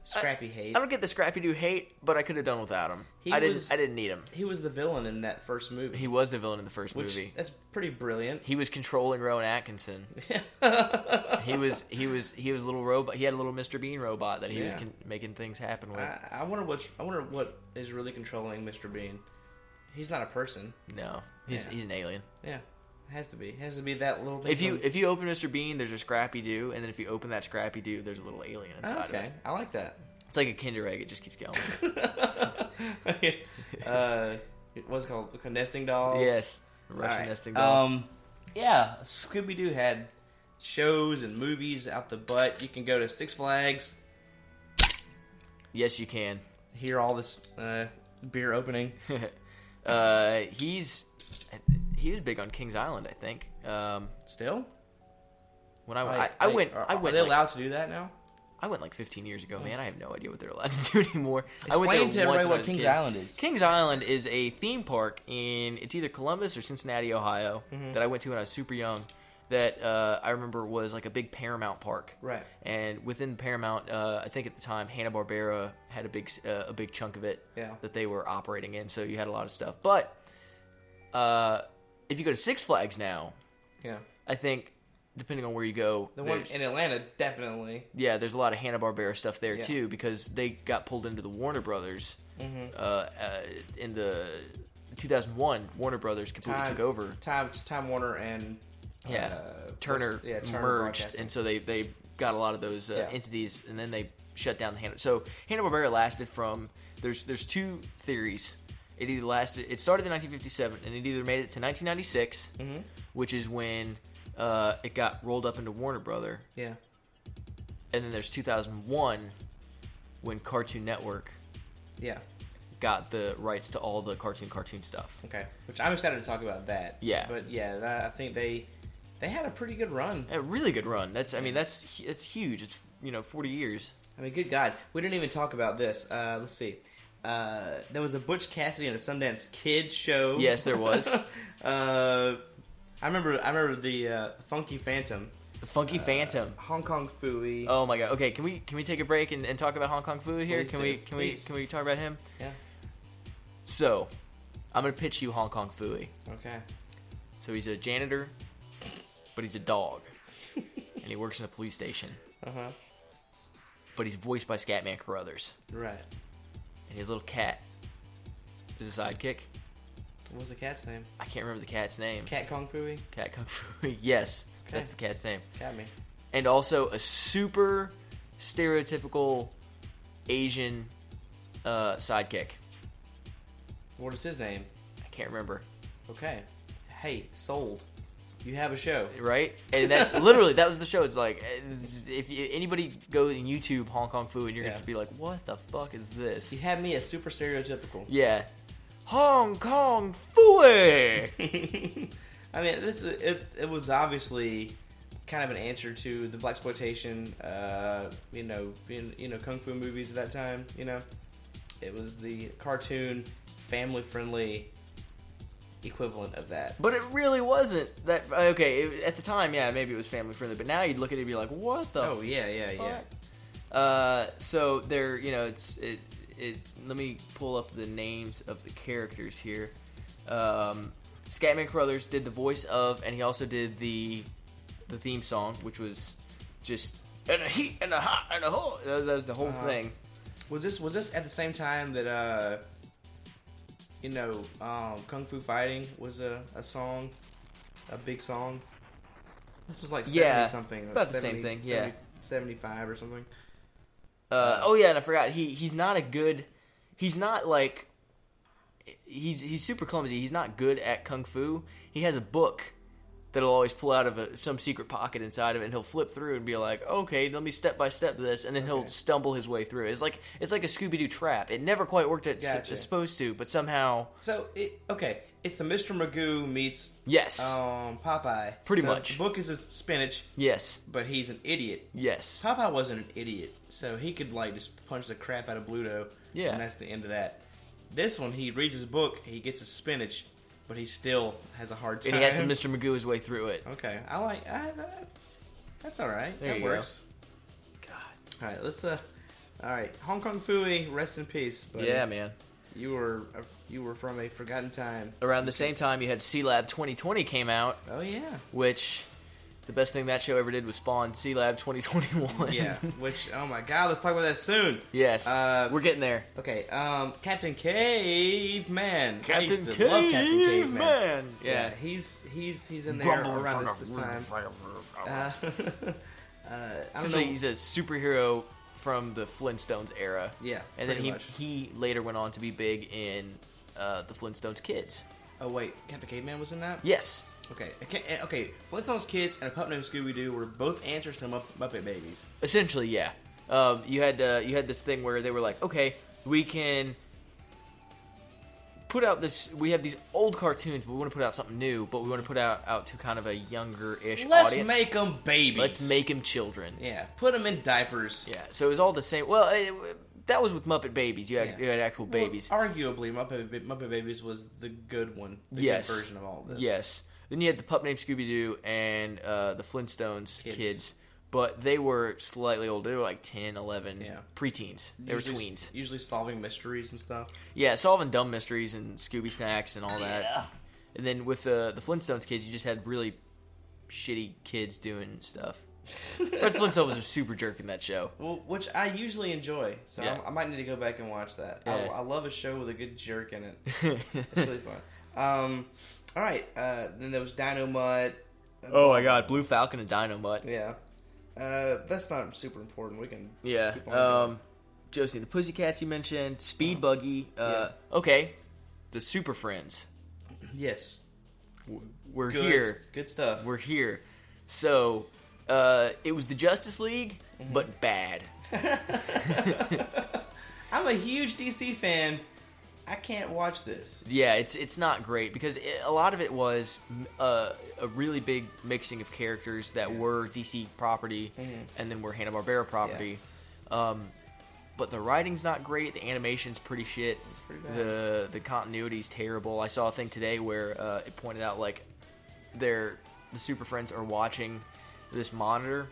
Scrappy hate. I don't get the Scrappy-Doo hate, but I could have done without him. I didn't need him. He was the villain in that first movie. He was the villain in the first movie. That's pretty brilliant. He was controlling Rowan Atkinson. he was a little robot. He had a little Mr. Bean robot that he was making things happen with. I wonder what is really controlling Mr. Bean. He's not a person. No, he's an alien. Yeah. It has to be. It has to be that little thing. If you open Mr. Bean, there's a Scrappy-Doo, and then if you open that Scrappy-Doo, there's a little alien inside of it. I like that. It's like a Kinder Egg. It just keeps going. What's it called? Like a nesting dolls? Yes. Russian nesting dolls. Yeah. Scooby-Doo had shows and movies out the butt. You can go to Six Flags. Yes, you can. Hear all this beer opening. He was big on Kings Island, I think. Still? When I went. Are they allowed to do that now? I went like 15 years ago, man. I have no idea what they're allowed to do anymore. Explain to everybody what Kings Island is. Kings Island is a theme park it's either Columbus or Cincinnati, Ohio, that I went to when I was super young. That I remember was like a big Paramount park. Right. And within Paramount, I think at the time Hanna-Barbera had a big chunk of it that they were operating in. So you had a lot of stuff. But if you go to Six Flags now, I think, depending on where you go. The one in Atlanta, definitely. Yeah, there's a lot of Hanna-Barbera stuff there, too, because they got pulled into the Warner Brothers. In the 2001, Warner Brothers completely took over. Time Warner and... Turner merged, and so they got a lot of those entities, and then they shut down the Hanna. So Hanna-Barbera lasted from... There's two theories. It started in 1957, and it either made it to 1996, which is when... it got rolled up into Warner Brother. Yeah. And then there's 2001 when Cartoon Network got the rights to all the cartoon stuff. Okay. Which I'm excited to talk about that. Yeah. But I think they had a pretty good run. A really good run. That's huge. It's 40 years. I mean, good God. We didn't even talk about this. Let's see. There was a Butch Cassidy and the Sundance Kids show. Yes, there was. I remember the Funky Phantom. The Funky Phantom. Hong Kong Phooey. Oh my God. Okay, can we take a break and talk about Hong Kong Phooey here? Please Can we talk about him? Yeah. So, I'm gonna pitch you Hong Kong Phooey. Okay. So he's a janitor, but he's a dog, and he works in a police station. But he's voiced by Scatman Carruthers. Right. And his little cat is a sidekick. What was the cat's name? I can't remember the cat's name. Cat Kung Phooey? Cat Kung Phooey. Yes, okay. That's the cat's name. Got me. And also a super stereotypical Asian sidekick. What is his name? I can't remember. Okay. Hey, sold. You have a show. Right? And that's literally, that was the show. It's like, if anybody goes in YouTube Hong Kong Phooey, and you're going to be like, what the fuck is this? You had me a super stereotypical. Yeah. Hong Kong Phooey! I mean, it was obviously kind of an answer to the blaxploitation, kung fu movies at that time. It was the cartoon, family-friendly equivalent of that. But it really wasn't that. Okay, at the time, maybe it was family-friendly, but now you'd look at it and be like, what the? Oh yeah. So there, let me pull up the names of the characters here. Scatman Carruthers did the voice of, and he also did the theme song, which was just and a heat and a hot and a hole. That was the whole thing. Was this at the same time that Kung Fu Fighting was a song, a big song? This was like 70 something. About the same thing. 75 or something. And I forgot. He's not a good. He's not like. He's super clumsy. He's not good at kung fu. He has a book that'll always pull out of some secret pocket inside of it, and he'll flip through and be like, okay, let me step by step this, and then he'll stumble his way through. It's like a Scooby-Doo trap. It never quite worked as it's supposed to, but somehow... So, it's the Mr. Magoo meets Popeye. Pretty so much. The book is spinach. Yes. But he's an idiot. Yes. Popeye wasn't an idiot, so he could like just punch the crap out of Bluto. Yeah. And that's the end of that. This one, he reads his book, he gets his spinach, but he still has a hard time. And he has to Mr. Magoo his way through it. Okay. That's alright. That works. Go. God. Alright, let's alright. Hong Kong Phooey, rest in peace. Buddy. Yeah, man. You were from a forgotten time. Around the same time, you had C-Lab 2020 came out. Oh, yeah. Which, the best thing that show ever did was spawn C-Lab 2021. Yeah, which, oh my god, let's talk about that soon. Yes, we're getting there. Okay, Captain Caveman. Captain I used to love Captain Caveman. Yeah, he's in there around this time. Essentially, he's a superhero from the Flintstones era. Yeah, and then he later went on to be big in the Flintstones Kids. Oh wait, Captain Caveman was in that? Yes. Okay. Flintstones Kids and a pup named Scooby-Doo were both answers to Muppet Babies. Essentially, yeah. You had this thing where they were like, okay, we can put out this. We have these old cartoons, but we want to put out something new. But we want to put out to kind of a younger-ish audience. Let's make them babies. Let's make them children. Yeah, put them in diapers. Yeah, so it was all the same. Well, that was with Muppet Babies. You had actual babies. Arguably, Muppet Babies was the good one. The good version of all of this. Yes. Then you had the pup named Scooby-Doo and the Flintstones kids. But they were slightly older. They were like 10, 11, preteens. They were tweens. Usually solving mysteries and stuff. Yeah, solving dumb mysteries and Scooby Snacks and all that. And then with the Flintstones kids, you just had really shitty kids doing stuff. Fred Flintstone was a super jerk in that show. Well, which I usually enjoy. So I might need to go back and watch that. Yeah. I love a show with a good jerk in it. It's really fun. All right. Then there was Dino Mutt. Oh my god, Blue Falcon and Dino Mutt. Yeah. That's not super important. We can keep on Josie and the Pussycats you mentioned. Speed Buggy. Okay. The Super Friends. Yes. We're here. Good stuff. We're here. So, it was the Justice League, but bad. I'm a huge DC fan. I can't watch this. Yeah, it's not great because a lot of it was a really big mixing of characters that were DC property and then were Hanna-Barbera property. Yeah. But the writing's not great. The animation's pretty shit. It's pretty bad. The continuity's terrible. I saw a thing today where it pointed out like the Super Friends are watching this monitor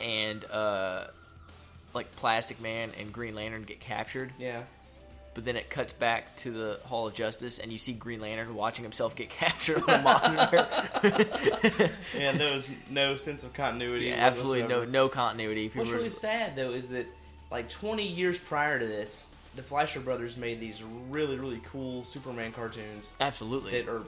and like Plastic Man and Green Lantern get captured. Yeah. But then it cuts back to the Hall of Justice, and you see Green Lantern watching himself get captured on the monitor. Yeah, there was no sense of continuity. Yeah, absolutely no continuity. What's really sad, though, is that like 20 years prior to this, the Fleischer Brothers made these really, really cool Superman cartoons. Absolutely. That are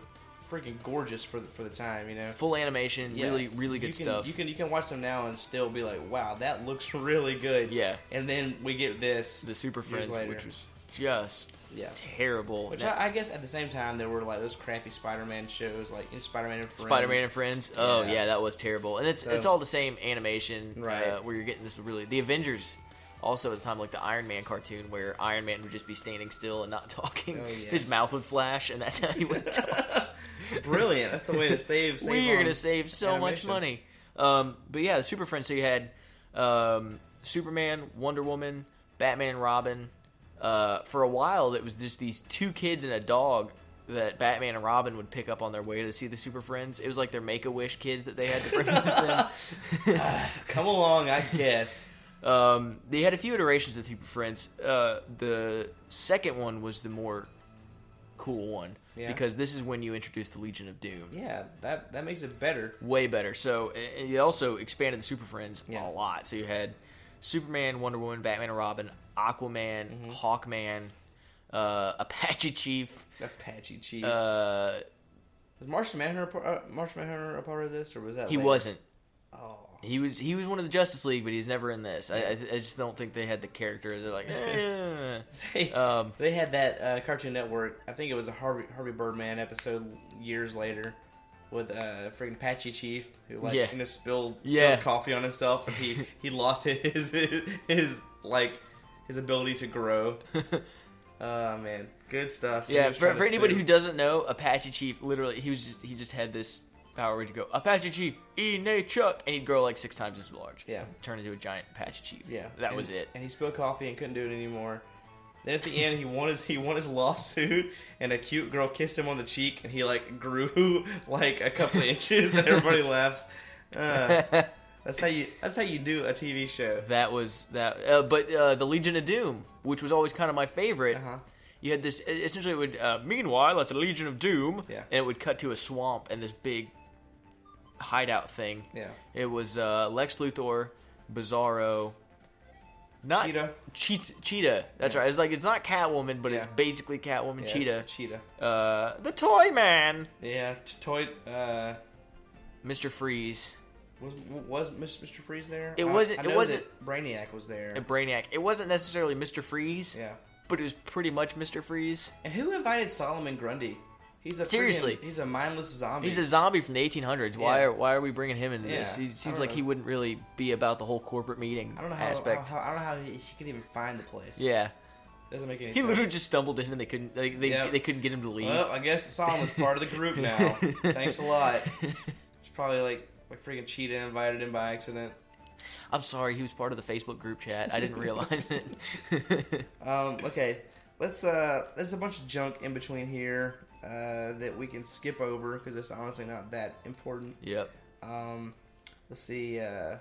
freaking gorgeous for the time, you know. Full animation, really, really good stuff. You can watch them now and still be like, wow, that looks really good. Yeah. And then we get this. The Super Friends, which was just terrible. Which I guess at the same time there were like those crappy Spider-Man shows, like Spider-Man and Friends. Spider-Man and Friends. Oh yeah, that was terrible. And it's all the same animation, right? Where you're getting this really the Avengers. Also at the time, like the Iron Man cartoon, where Iron Man would just be standing still and not talking. Oh, yes. His mouth would flash, and that's how he would talk. Brilliant. That's the way to save we are going to save so much money. But yeah, the Super Friends. So you had Superman, Wonder Woman, Batman and Robin. For a while, it was just these two kids and a dog that Batman and Robin would pick up on their way to see the Super Friends. It was like their Make-A-Wish kids that they had to bring with them. Come along, I guess. They had a few iterations of Super Friends. The second one was the more cool one because this is when you introduced the Legion of Doom. Yeah, that makes it better. Way better. So you also expanded the Super Friends a lot. So you had Superman, Wonder Woman, Batman and Robin, Aquaman, Hawkman, Apache Chief. Was Martian Manhunter a part of this, or was that? He later? Wasn't. Oh. He was one of the Justice League, but he's never in this. I just don't think they had the character. They're like, they had that Cartoon Network. I think it was a Harvey Birdman episode years later, with freaking Patchy Chief, who spilled coffee on himself, and he lost his ability to grow. Oh man, good stuff. So yeah, for anybody who doesn't know, Apache Chief literally he just had this power where he'd go Apache Chief, Chuck, and he'd grow like 6 times as large. Yeah, turn into a giant Apache Chief. Yeah, that was it. And he spilled coffee and couldn't do it anymore. Then at the end, he won his lawsuit, and a cute girl kissed him on the cheek, and he like grew like a couple of inches, and everybody laughs. That's how you do a TV show. That was that. But the Legion of Doom, which was always kind of my favorite. You had this. Essentially, it would. Meanwhile, at the Legion of Doom, and it would cut to a swamp and this big hideout thing. Yeah. It was Lex Luthor, Bizarro. Not Cheetah. That's right. It's like it's not Catwoman, but it's basically Catwoman. Cheetah. The Toy Man. Yeah, Toy. Mr. Freeze. Was Mr. Freeze there? It wasn't. It wasn't. Brainiac was there. Brainiac. It wasn't necessarily Mr. Freeze. Yeah. But it was pretty much Mr. Freeze. And who invited Solomon Grundy? He's a mindless zombie. He's a zombie from the 1800s. Why are we bringing him into this? He seems like he wouldn't really be about the whole corporate meeting aspect. I don't know how he could even find the place. Yeah. Doesn't make any sense. He literally just stumbled in and they couldn't get him to leave. Well, I guess Solomon's part of the group now. Thanks a lot. It's probably like freaking Cheetah invited him by accident. I'm sorry, he was part of the Facebook group chat. I didn't realize it. Okay. There's a bunch of junk in between here that we can skip over because it's honestly not that important. Yep. Let's see. I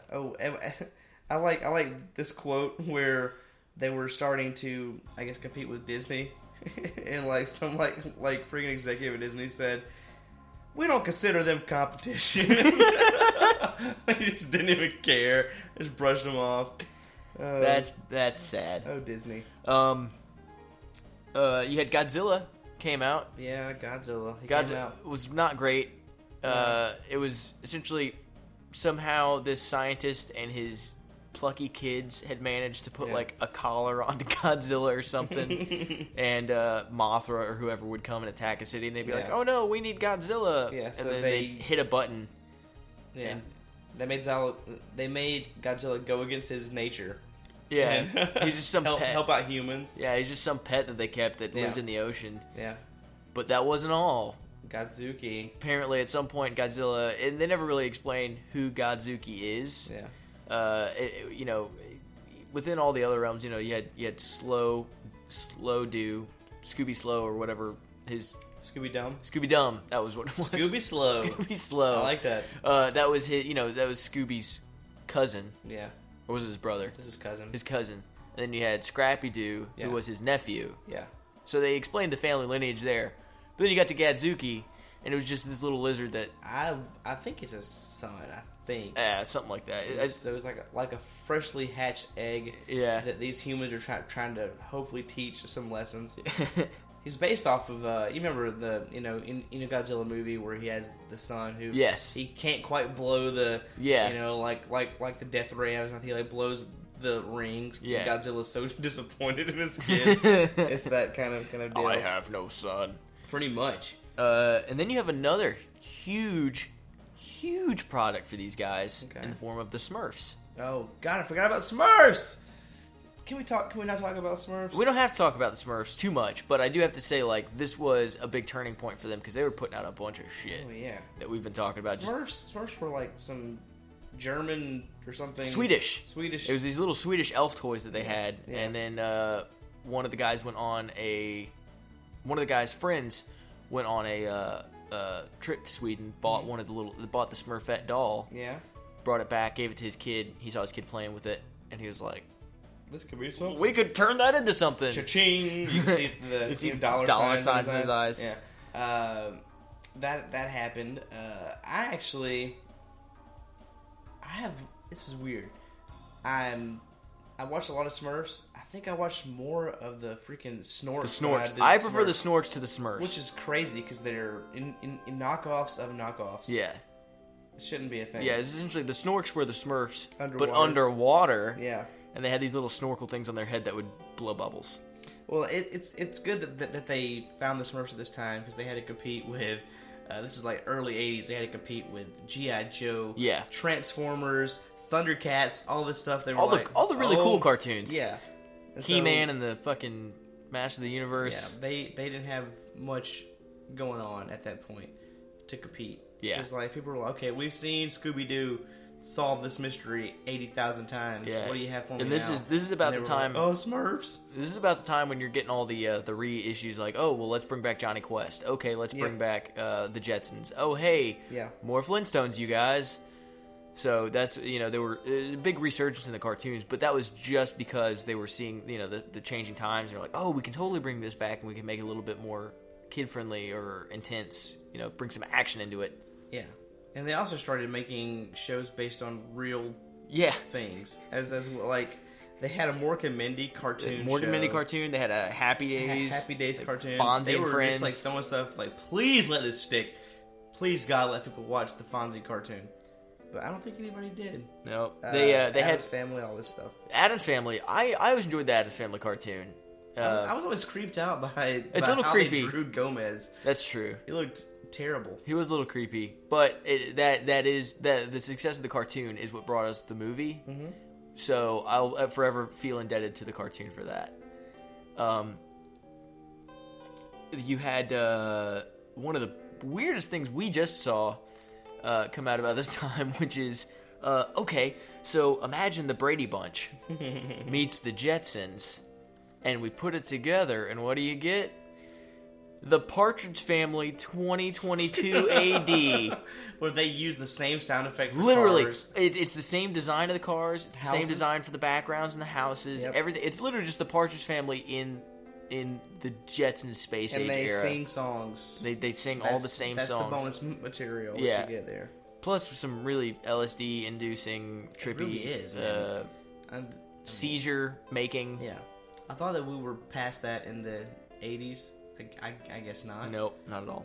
like this quote where they were starting to, I guess, compete with Disney, and like some like freaking executive at Disney said, "We don't consider them competition." They just didn't even care. Just brushed them off. That's sad. Oh, Disney. You had Godzilla came out. Yeah, Godzilla. Godzilla was not great. It was essentially somehow this scientist and his plucky kids had managed to put like a collar onto Godzilla or something, and Mothra or whoever would come and attack a city, and they'd be like, "Oh no, we need Godzilla!" Yeah, so and then they hit a button. Yeah, and they made Godzilla go against his nature. Yeah, he's just some pet. Help out humans. Yeah, he's just some pet that they kept that lived in the ocean. Yeah. But that wasn't all. Godzuki. Apparently, at some point, Godzilla... And they never really explained who Godzuki is. Yeah. Within all the other realms, you had Slow Do, Scooby Slow, or whatever his... Scooby-Dum. That was what it was. Scooby Slow. Scooby Slow. I like that. That was his... that was Scooby's cousin. Yeah. Or was it his brother? This is cousin. His cousin. And then you had Scrappy-Doo, who was his nephew. Yeah. So they explained the family lineage there. But then you got to Godzuki, and it was just this little lizard that... I think it's his son, I think. Yeah, something like that. It was like a freshly hatched egg that these humans are trying to hopefully teach some lessons. He's based off of, you remember the, in a Godzilla movie where he has the son who... Yes. He can't quite blow the... Yeah. Like the death ray out of his mouth. He blows the rings. Yeah. Godzilla's so disappointed in his kid. It's that kind of deal. I have no son. Pretty much. And then you have another huge product for these guys in the form of the Smurfs. Oh, God, I forgot about Smurfs! Can we not talk about Smurfs? We don't have to talk about the Smurfs too much, but I do have to say, this was a big turning point for them because they were putting out a bunch of shit that we've been talking about. Smurfs were like some German or something. Swedish. It was these little Swedish elf toys that they had, and then one of the guys' friends went on a trip to Sweden, bought bought the Smurfette doll. Yeah. Brought it back, gave it to his kid. He saw his kid playing with it, and he was like, "This could be something. We could turn that into something." Cha-ching! You can see the dollar signs in his eyes. Yeah. That happened. This is weird. I watched a lot of Smurfs. I think I watched more of the freaking Snorks. The Snorks. I prefer the Snorks to the Smurfs. Which is crazy because they're in knockoffs of knockoffs. Yeah. It shouldn't be a thing. Yeah, it's essentially the Snorks were the Smurfs, underwater. But underwater. Yeah. And they had these little snorkel things on their head that would blow bubbles. Well, it's good that they found the Smurfs at this time because they had to compete with this is like early 80s. They had to compete with G.I. Joe, Yeah. Transformers, Thundercats, all this stuff. They were all the really cool cartoons. Yeah. And He-Man and the fucking Master of the Universe. Yeah, they didn't have much going on at that point to compete. Yeah. Because like people were like, okay, we've seen Scooby-Doo solve this mystery 80,000 times. Yeah. What do you have for me And this now? is about the time. Like, oh, Smurfs. This is about the time when you're getting all the reissues. Like, oh well, let's bring back Johnny Quest. Okay, let's bring back the Jetsons. Oh hey, more Flintstones, you guys. So that's there were a big resurgence in the cartoons, but that was just because they were seeing the changing times. They're like, oh, we can totally bring this back and we can make it a little bit more kid friendly or intense. Bring some action into it. Yeah. And they also started making shows based on real things. As like, they had a Mork and Mindy cartoon Mork and Mindy cartoon. They had a Happy Days cartoon. Fonzie they and were Friends. just like throwing stuff like, please let this stick. Please, God, let people watch the Fonzie cartoon. But I don't think anybody did. No. They Addams had Family, all this stuff. Addams Family. I always enjoyed the Addams Family cartoon. I was always creeped out by it's a little how creepy. they drew Gomez. That's true. He looked terrible. He was a little creepy, but the success of the cartoon is what brought us the movie. Mm-hmm. So I'll forever feel indebted to the cartoon for that. You had one of the weirdest things we just saw come out about this time, which is okay. So imagine the Brady Bunch meets the Jetsons, and we put it together, and what do you get? The Partridge Family 2022 AD. Where they use the same sound effect for literally, cars. it's the same design of the cars. It's the same design for the backgrounds and the houses. Yep. Everything. It's literally just the Partridge Family in the Jetsons space age era. And they sing songs. They sing all the same songs. That's the bonus material that you get there. Plus some really LSD-inducing, trippy... It really is, man. Seizure-making. Yeah. I thought that we were past that in the 80s. I guess not. Nope, not at all.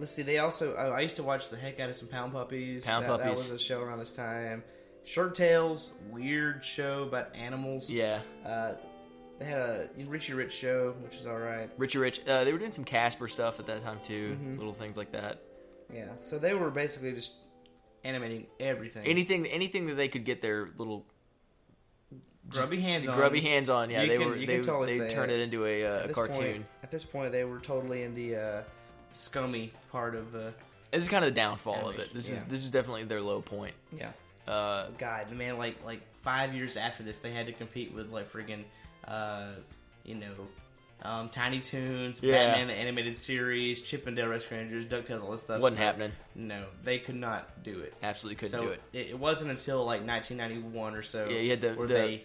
Let's see. They also... I used to watch the heck out of some Pound Puppies. That was a show around this time. Shirt Tales, weird show about animals. Yeah. They had a Richie Rich show, which is alright. Richie Rich. They were doing some Casper stuff at that time, too. Mm-hmm. Little things like that. Yeah. So they were basically just animating everything. Anything that they could get their little... grubby hands on. Yeah, they turned it into a cartoon. At this point, they were totally in the scummy part of. This is kind of the downfall of it. This is definitely their low point. Yeah. God, man, like 5 years after this, they had to compete with like friggin', Tiny Toons, Batman the Animated Series, Chip and Dale Rescue Rangers, DuckTales, all this stuff. Wasn't happening. No, they could not do it. Absolutely couldn't do it. It wasn't until like 1991 or so. Yeah, you had where they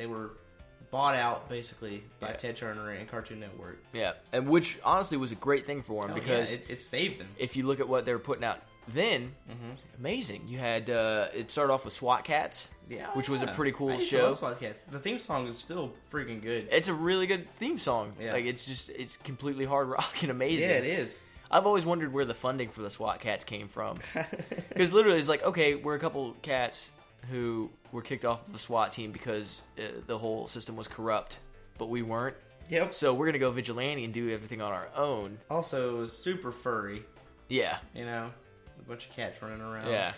were bought out basically by Ted Turner and Cartoon Network. Yeah, and which honestly was a great thing for them because it saved them. If you look at what they were putting out then, amazing. You had it started off with SWAT Cats, which was a pretty cool show. SWAT Cats. The theme song is still freaking good. It's a really good theme song. Yeah. Like it's completely hard rock and amazing. Yeah, it is. I've always wondered where the funding for the SWAT Cats came from, because literally it's like, okay, we're a couple cats who were kicked off of the SWAT team because the whole system was corrupt, but we weren't. Yep. So we're gonna go vigilante and do everything on our own. Also, it was super furry. Yeah. A bunch of cats running around. Yeah.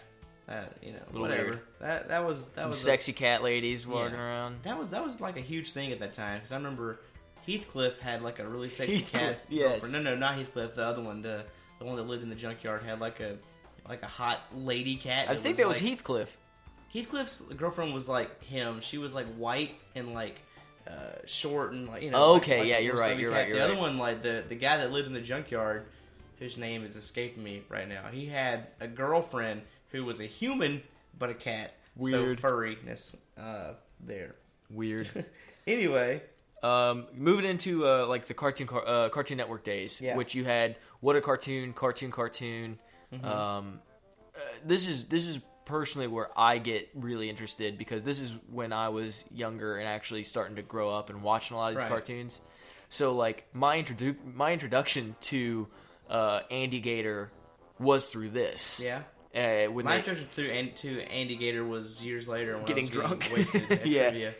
Whatever. Weird. That was some sexy cat ladies walking around. That was like a huge thing at that time because I remember Heathcliff had like a really sexy cat. Yes. No, not Heathcliff. The other one, the one that lived in the junkyard, had like a hot lady cat. I think that was Heathcliff. Heathcliff's girlfriend was like him. She was like white and like short and like Okay, like you're right. The other one, like the guy that lived in the junkyard, whose name is escaping me right now. He had a girlfriend who was a human but a cat. Weird. So furriness there. Weird. Anyway. Moving into like the Cartoon Network days, which you had What a Cartoon. Mm-hmm. This is personally where I get really interested because this is when I was younger and actually starting to grow up and watching a lot of these cartoons. So like my introduction to Andy Gator was through this. Yeah. My introduction to Andy Gator was years later when getting I was drunk, wasted at trivia.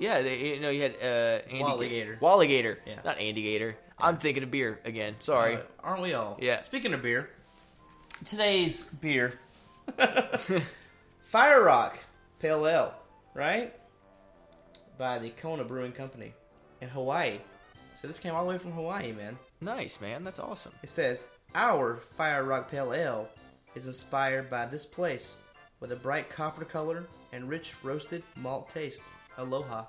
Yeah, you had Andy Walligator. Walligator. Yeah. Not Andy Gator. I'm thinking of beer again. Sorry. Aren't we all? Yeah. Speaking of beer, today's beer, Fire Rock Pale Ale, right? By the Kona Brewing Company in Hawaii. So this came all the way from Hawaii, man. Nice, man. That's awesome. It says, our Fire Rock Pale Ale is inspired by this place with a bright copper color and rich roasted malt taste. Aloha.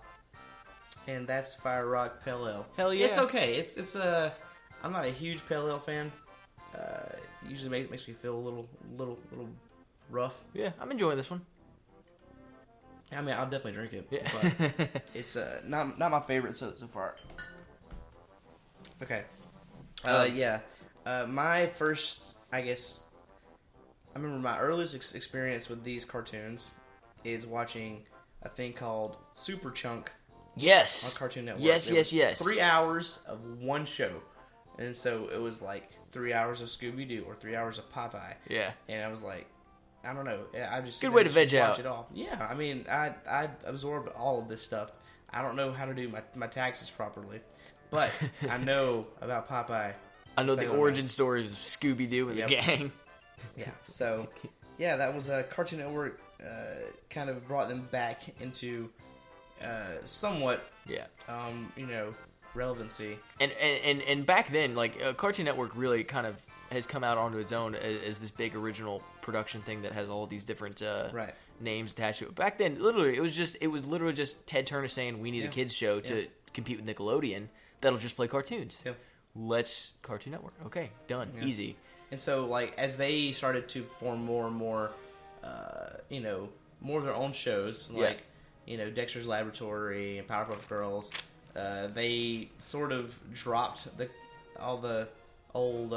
And that's Fire Rock Pale Ale. Hell yeah. It's okay. It's I'm not a huge Pale Ale fan. Usually makes me feel a little rough. Yeah, I'm enjoying this one. I mean, I'll definitely drink it. Yeah. But it's not my favorite so far. Okay. Yeah. My first, I guess, I remember my earliest experience with these cartoons is watching a thing called Super Chunk Yes. on Cartoon Network. Yes. 3 hours of one show. And so it was like 3 hours of Scooby-Doo or 3 hours of Popeye. Yeah. And I was like, I don't know. I just Good way to veg watch out. it all. Yeah, I mean, I absorbed all of this stuff. I don't know how to do my taxes properly, but I know about Popeye. I know the Same origin stories of Scooby-Doo and Yep. the gang. Yeah. So, yeah, that was Cartoon Network. Kind of brought them back into somewhat, Yeah. relevancy. And back then, like Cartoon Network really kind of has come out onto its own as this big original production thing that has all these different Right. names attached to it. Back then, literally, it was literally just Ted Turner saying, "We need a kids show to compete with Nickelodeon that'll just play cartoons." Yep. Let's Cartoon Network. Okay, done, Yeah. easy. And so, like, as they started to form more and more, more of their own shows, like, Dexter's Laboratory and Powerpuff Girls, they sort of dropped all the old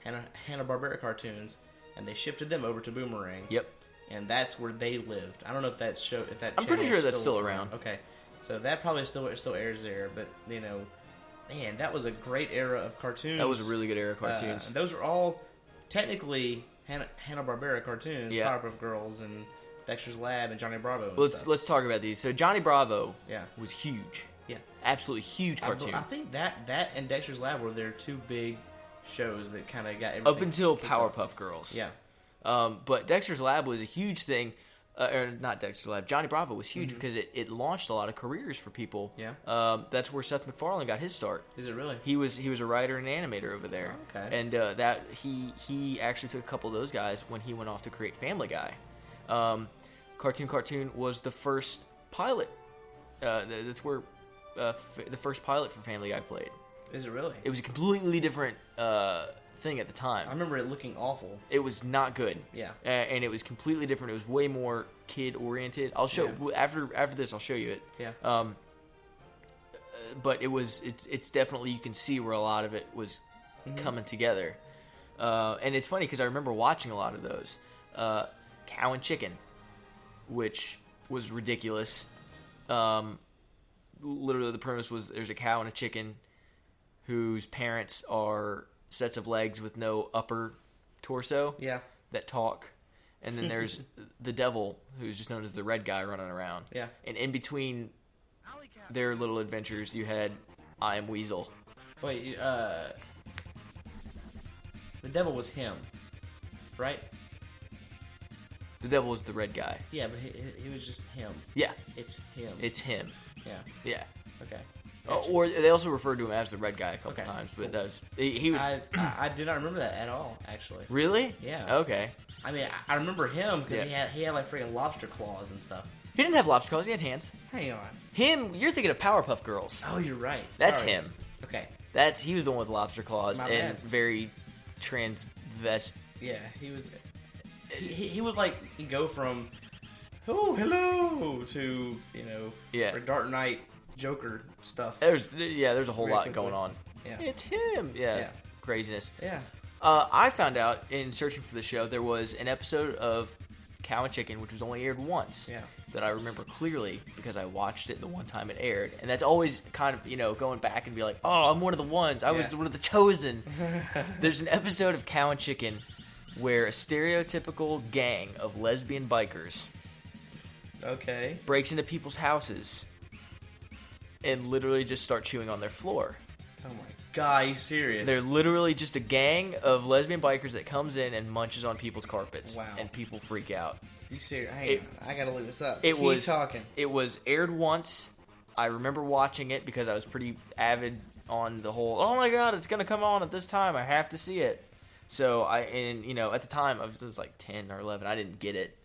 Hanna-Barbera cartoons, and they shifted them over to Boomerang. Yep. And that's where they lived. I don't know if that show, if that. I'm pretty channel sure is that's still around. Okay, so that probably still airs there, but man, that was a great era of cartoons. That was a really good era of cartoons. And those are all technically Hanna-Barbera cartoons. Yeah. Powerpuff Girls and Dexter's Lab and Johnny Bravo. And stuff. Let's talk about these. So Johnny Bravo, Yeah. was huge. Yeah. Absolutely huge cartoon. I think that and Dexter's Lab were their two big shows that kind of got everything Up until kicked off. Powerpuff Girls. Yeah. But Dexter's Lab was a huge thing. Or not Dexter's Lab. Johnny Bravo was huge Mm-hmm. because it launched a lot of careers for people. Yeah. That's where Seth MacFarlane got his start. Is it really? He was a writer and animator over there. Oh, okay. And that he actually took a couple of those guys when he went off to create Family Guy. Cartoon was the first pilot. That's where the first pilot for Family Guy played. Is it really? It was a completely different thing at the time. I remember it looking awful. It was not good. Yeah. And it was completely different. It was way more kid oriented. I'll show after this. I'll show you it. Yeah. But it's definitely, you can see where a lot of it was coming together. And it's funny because I remember watching a lot of those. Cow and Chicken, which was ridiculous. Literally the premise was there's a cow and a chicken whose parents are sets of legs with no upper torso Yeah. that talk. And then there's the devil, who's just known as the red guy, running around. Yeah. And in between their little adventures, you had I Am Weasel. Wait, the devil was him, right? The devil was the red guy. Yeah, but he was just him. Yeah, It's him. it's him. Yeah. Yeah. Okay. Or they also referred to him as the red guy a couple Okay, times, but cool. that was he would, I do not remember that at all, actually. really? Yeah. Okay. I mean, I remember him because Yeah. he had like freaking lobster claws and stuff. He didn't have lobster claws. He had hands. Hang on. Him. You're thinking of Powerpuff Girls. Oh, you're right. That's Sorry. him. Okay. He was the one with lobster claws My and bad. very transvest. Yeah, he was. He would like he'd go from hello to Yeah. or Dark Knight Joker stuff. There's a whole Very lot quickly. going on. Yeah. It's him. Yeah. Yeah. Craziness. Yeah. I found out in searching for the show there was an episode of Cow and Chicken which was only aired once. Yeah. That I remember clearly because I watched it the one time it aired, and that's always kind of going back and be like, oh, I'm one of the ones. I was Yeah. one of the chosen. There's an episode of Cow and Chicken where a stereotypical gang of lesbian bikers Okay. breaks into people's houses and literally just start chewing on their floor. Oh my god, are you serious? They're literally just a gang of lesbian bikers that comes in and munches on people's carpets. Wow. And people freak out. You serious? Hang on. I gotta look this up. Keep talking. It was aired once. I remember watching it because I was pretty avid on the whole, oh my god, it's gonna come on at this time, I have to see it. So at the time I was like 10 or 11, I didn't get it.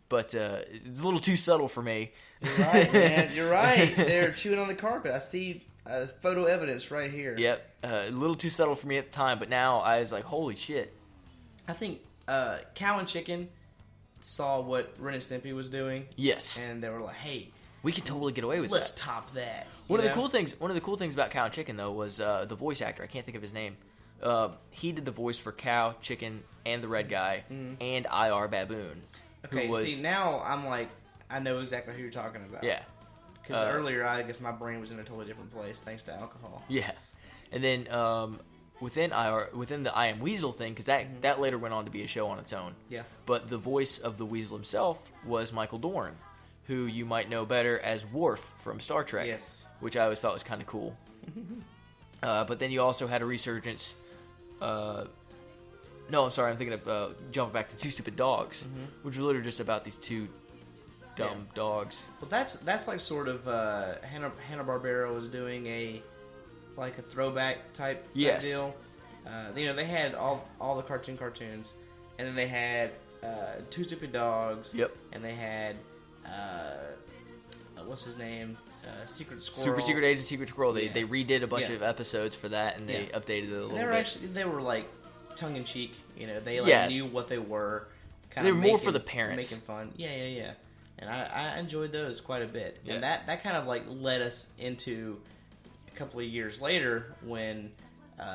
But it's a little too subtle for me. You're right, man. You're right. They're chewing on the carpet. I see photo evidence right here. Yep. A little too subtle for me at the time, but now I was like, holy shit. I think Cow and Chicken saw what Ren and Stimpy was doing. Yes. And they were like, hey, we could totally get away with let's that. top that. One of the cool things about Cow and Chicken, though, was the voice actor. I can't think of his name. He did the voice for Cow, Chicken, and the Red Guy, and IR Baboon. Okay, see, now I'm like, I know exactly who you're talking about. Yeah. Because earlier, I guess my brain was in a totally different place thanks to alcohol. Yeah. And then within the I Am Weasel thing, because that later went on to be a show on its own. Yeah. But the voice of the Weasel himself was Michael Dorn, who you might know better as Worf from Star Trek. Yes. Which I always thought was kind of cool. But then you also had a resurgence. No, I'm sorry. I'm thinking of jumping back to Two Stupid Dogs, which was literally just about these two dumb dogs. Well, that's like sort of Hanna-Barbera was doing a throwback type deal. They had all the cartoons, and then they had Two Stupid Dogs. Yep. And they had what's his name? Secret Squirrel. Super Secret Agent Secret Squirrel. They redid a bunch of episodes for that, and they updated it a little bit. They were like tongue in cheek. They knew what they were. They were more for the parents, making fun. Yeah. And I enjoyed those quite a bit. Yeah. And that kind of led us into a couple of years later when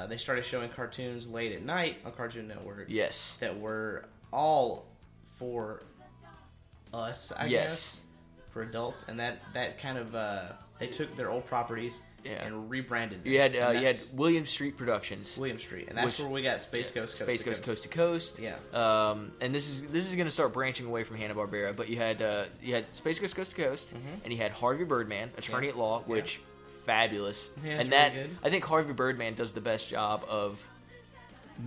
they started showing cartoons late at night on Cartoon Network. Yes. That were all for us, I guess. For adults. And that kind of they took their old properties and rebranded them. You had William Street Productions. William Street. And that's where we got Space Ghost Coast to Coast. Yeah. And this is going to start branching away from Hanna-Barbera, but you had Space Ghost Coast to Coast, and you had Harvey Birdman, Attorney at Law, which fabulous. Yeah, and really good. I think Harvey Birdman does the best job of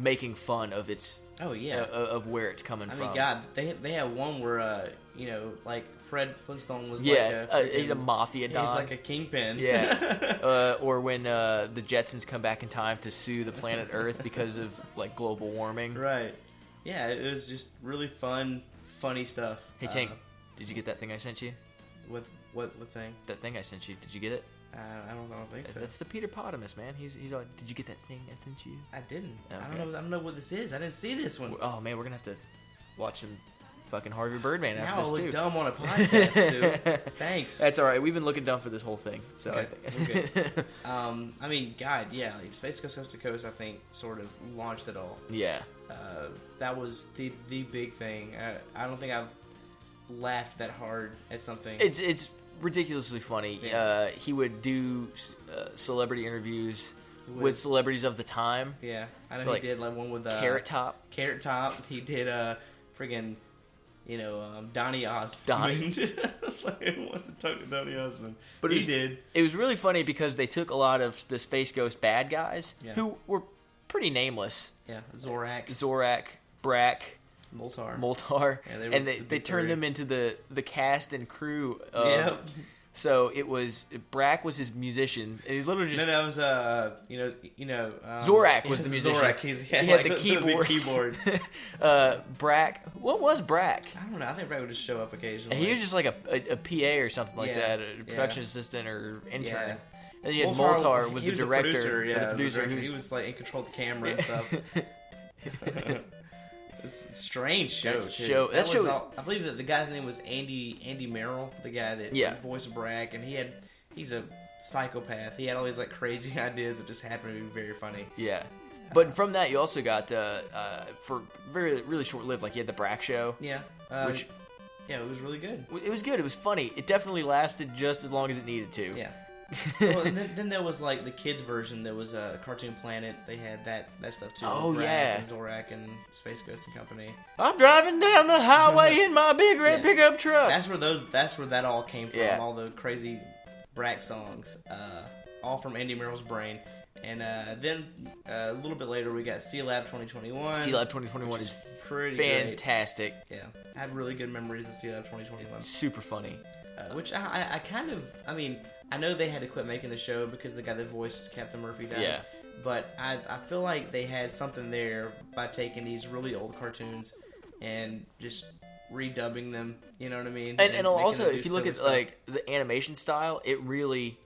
making fun of its of where it's coming from. I mean, God, they have one where Fred Flintstone was he's a mafia don. He's like a kingpin. Yeah. Or when the Jetsons come back in time to sue the planet Earth because of global warming. Right. Yeah, it was just really fun, funny stuff. Hey Tink, did you get that thing I sent you? What thing? That thing I sent you. Did you get it? I don't think so. That's the Peter Potamus, man. He's on. Did you get that thing I sent you? I didn't. Okay. I don't know what this is. I didn't see this one. Oh man, we're gonna have to watch some fucking Harvey Birdman after now this I look too. dumb on a podcast too. Thanks. That's all right. We've been looking dumb for this whole thing, so okay. I think. We're good. I mean, God, yeah, Space Ghost Coast to Coast, I think, sort of launched it all. Yeah. That was the big thing. I don't think I've laughed that hard at something. It's ridiculously funny. Yeah. He would do celebrity interviews with celebrities of the time. Yeah, I know he did one with Carrot Top. Carrot Top. He did friggin' Donny Osmond. Who wants to talk to Donny Osmond? But he did. It was really funny because they took a lot of the Space Ghost bad guys who were pretty nameless. Yeah, Zorak, Brack, Moltar. Yeah, they turned them into the cast and crew of... Yep. So it was... Brack was his musician. And he's literally just... No, that was, Zorak was the musician. Zorak. He had the keyboard. Brack... What was Brack? I don't know. I think Brack would just show up occasionally. He was just like a PA or something like that. A production assistant or intern. Yeah. And then you had Moltar was the director. The producer. He was in control of the camera and stuff. It's a strange show. I believe that the guy's name was Andy Merrill, the guy that voiced Brack, and he's a psychopath. He had all these crazy ideas that just happened to be very funny. Yeah. But from that, you also got for very really short lived, you had the Brack show. Yeah. It was really good. It was good. It was funny. It definitely lasted just as long as it needed to. Yeah. Well, and then there was the kids version. There was Cartoon Planet. They had that stuff too. Oh Brack yeah, and Zorak and Space Ghost and Company. I'm driving down the highway in my big red pickup truck. That's where that all came from. Yeah. All the crazy Brat songs, all from Andy Merrill's brain. And then a little bit later, we got C-Lab 2021. C-Lab 2021 is pretty fantastic. Great. Yeah, I have really good memories of C-Lab 2021. Super funny. Which I kind of, I mean, I know they had to quit making the show because the guy that voiced Captain Murphy died. Yeah. But I feel like they had something there by taking these really old cartoons and just redubbing them. You know what I mean? And also, if you look at like the animation style, it really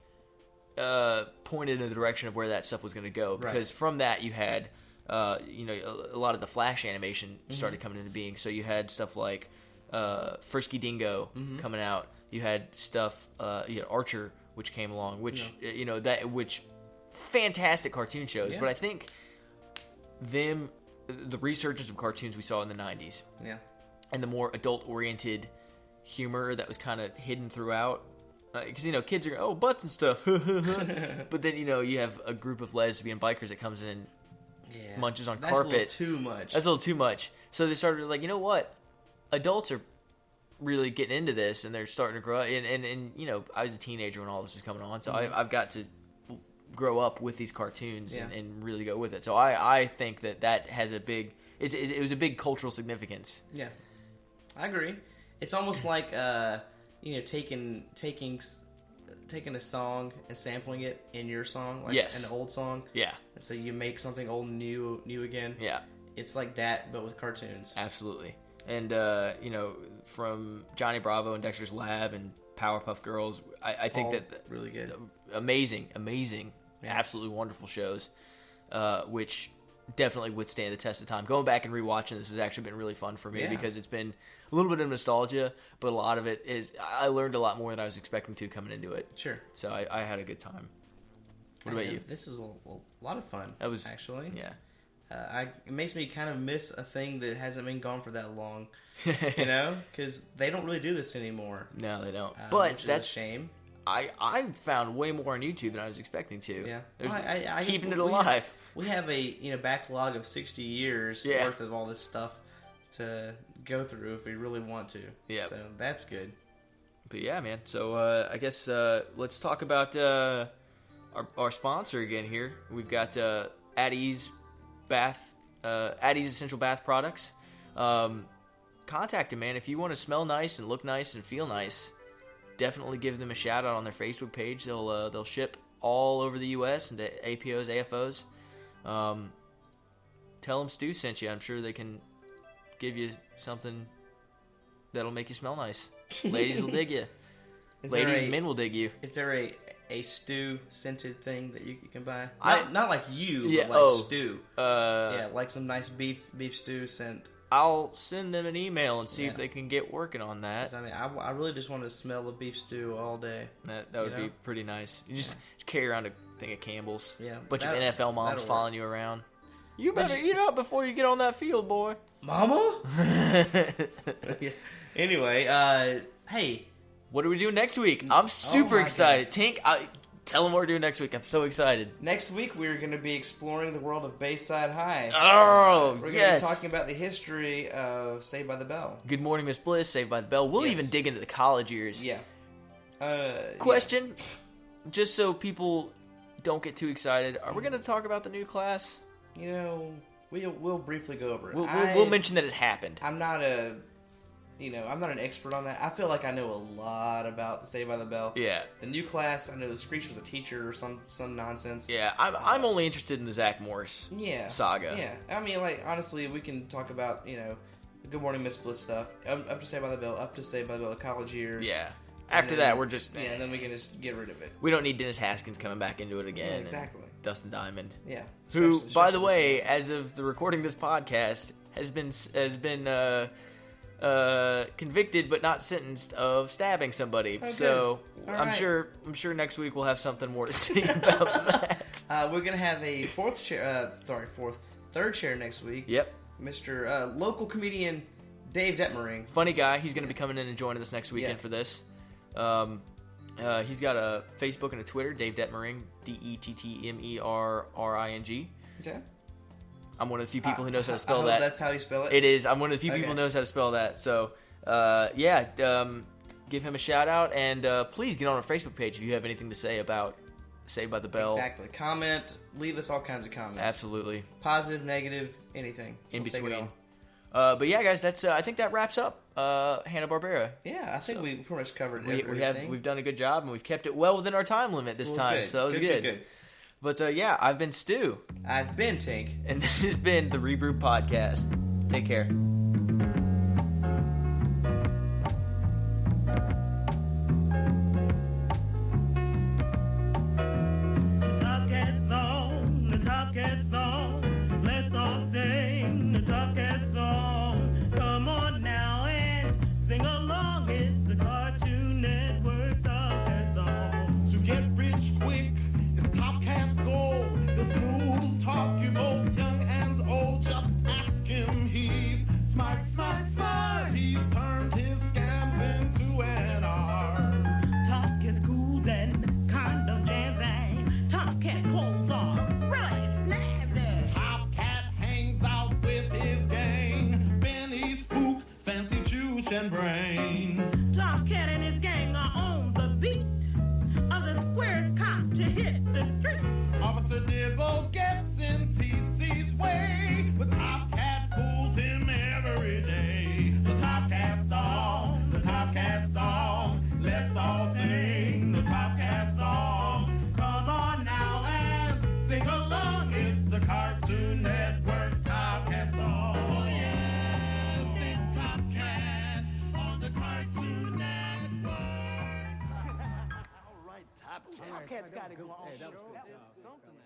pointed in the direction of where that stuff was going to go. Because from that, you had a lot of the Flash animation started coming into being. So you had stuff like Frisky Dingo coming out. You had stuff, you had Archer, which came along, which which fantastic cartoon shows. But I think the resurgence of cartoons we saw in the 90s, and the more adult-oriented humor that was kind of hidden throughout. Because, kids are, butts and stuff. But then, you have a group of lesbian bikers that comes in and munches on carpet. That's a little too much. That's a little too much. So they started like, you know what? Adults are really getting into this, and they're starting to grow up. And I was a teenager when all this was coming on, so I've got to grow up with these cartoons and really go with it. So I think that has a big... It was a big cultural significance. Yeah. I agree. It's almost like... taking a song and sampling it in your song, like an old song. Yeah. And so you make something old and new again. Yeah. It's like that, but with cartoons. Absolutely. And, from Johnny Bravo and Dexter's Lab and Powerpuff Girls, I think all that... really good. Amazing. Absolutely wonderful shows, which definitely withstand the test of time. Going back and rewatching this has actually been really fun for me because it's been a little bit of nostalgia, but a lot of it is... I learned a lot more than I was expecting to coming into it. Sure. So I had a good time. What about you? This was a lot of fun. That was... Actually. Yeah. It makes me kind of miss a thing that hasn't been gone for that long. Because they don't really do this anymore. No, they don't. But which that's is a shame. I found way more on YouTube than I was expecting to. Yeah. I keeping it alive. We have a backlog of 60 years worth of all this stuff to go through if we really want to. Yeah. So that's good. But yeah, man. So I guess let's talk about our sponsor again here. We've got Addie's Essential Bath Products. Contact them, man. If you want to smell nice and look nice and feel nice, definitely give them a shout out on their Facebook page. They'll ship all over the U.S. and to APOs, AFOs. Tell them Stu sent you. I'm sure they can give you something that'll make you smell nice. Ladies will dig you. Ladies and men will dig you. Is there a Stu scented thing that you can buy? Not like you, but like Stu. Like some nice beef stew scent. I'll send them an email and see if they can get working on that. I mean, I really just want to smell the beef stew all day. That would be pretty nice. You just carry around a thing of Campbell's. Yeah, bunch of NFL moms following you around. You better eat up before you get on that field, boy. Mama? Anyway, hey. What are we doing next week? I'm super excited. God. Tink, tell them what we're doing next week. I'm so excited. Next week, we're going to be exploring the world of Bayside High. Oh, we're going to be talking about the history of Saved by the Bell. Good Morning, Miss Bliss, Saved by the Bell. We'll even dig into the college years. Yeah. Question, just so people don't get too excited, are we going to talk about the new class? We'll briefly go over it. We'll mention that it happened. I'm not an expert on that. I feel like I know a lot about Saved by the Bell. Yeah. The new class, I know the Screech was a teacher or some nonsense. Yeah, I'm only interested in the Zach Morris saga. Yeah. I mean, honestly, we can talk about, Good Morning Miss Bliss stuff, up to Saved by the Bell, up to Saved by the Bell, college years. Yeah. After that, we're just... Yeah, and then we can just get rid of it. We don't need Dennis Haskins coming back into it again. Yeah, exactly. Dustin Diamond. Yeah. Who, by the way, as of the recording of this podcast, has been convicted but not sentenced of stabbing somebody. Okay. So I'm sure next week we'll have something more to say about that. We're gonna have a third chair next week. Yep. Mr. Local comedian Dave Detmering. Funny guy. He's gonna be coming in and joining us next weekend for this. He's got a Facebook and a Twitter. Dave Detmering, DETTMERRING. Okay. I'm one of the few people who knows how to spell that. That's how you spell it? It is. I'm one of the few people who knows how to spell that. So, give him a shout out, and please get on our Facebook page if you have anything to say about Saved by the Bell. Exactly. Comment. Leave us all kinds of comments. Absolutely. Positive, negative, anything. In We'll take it between. all. But yeah, guys, that's I think that wraps up Hanna-Barbera. Yeah, I think we pretty much covered everything. We've done a good job, and we've kept it well within our time limit this time. Good. So that was good. But yeah, I've been Stu. I've been Tink. And this has been the ReBrew Podcast. Take care. Cat's got to go on. Hey, that was good. Something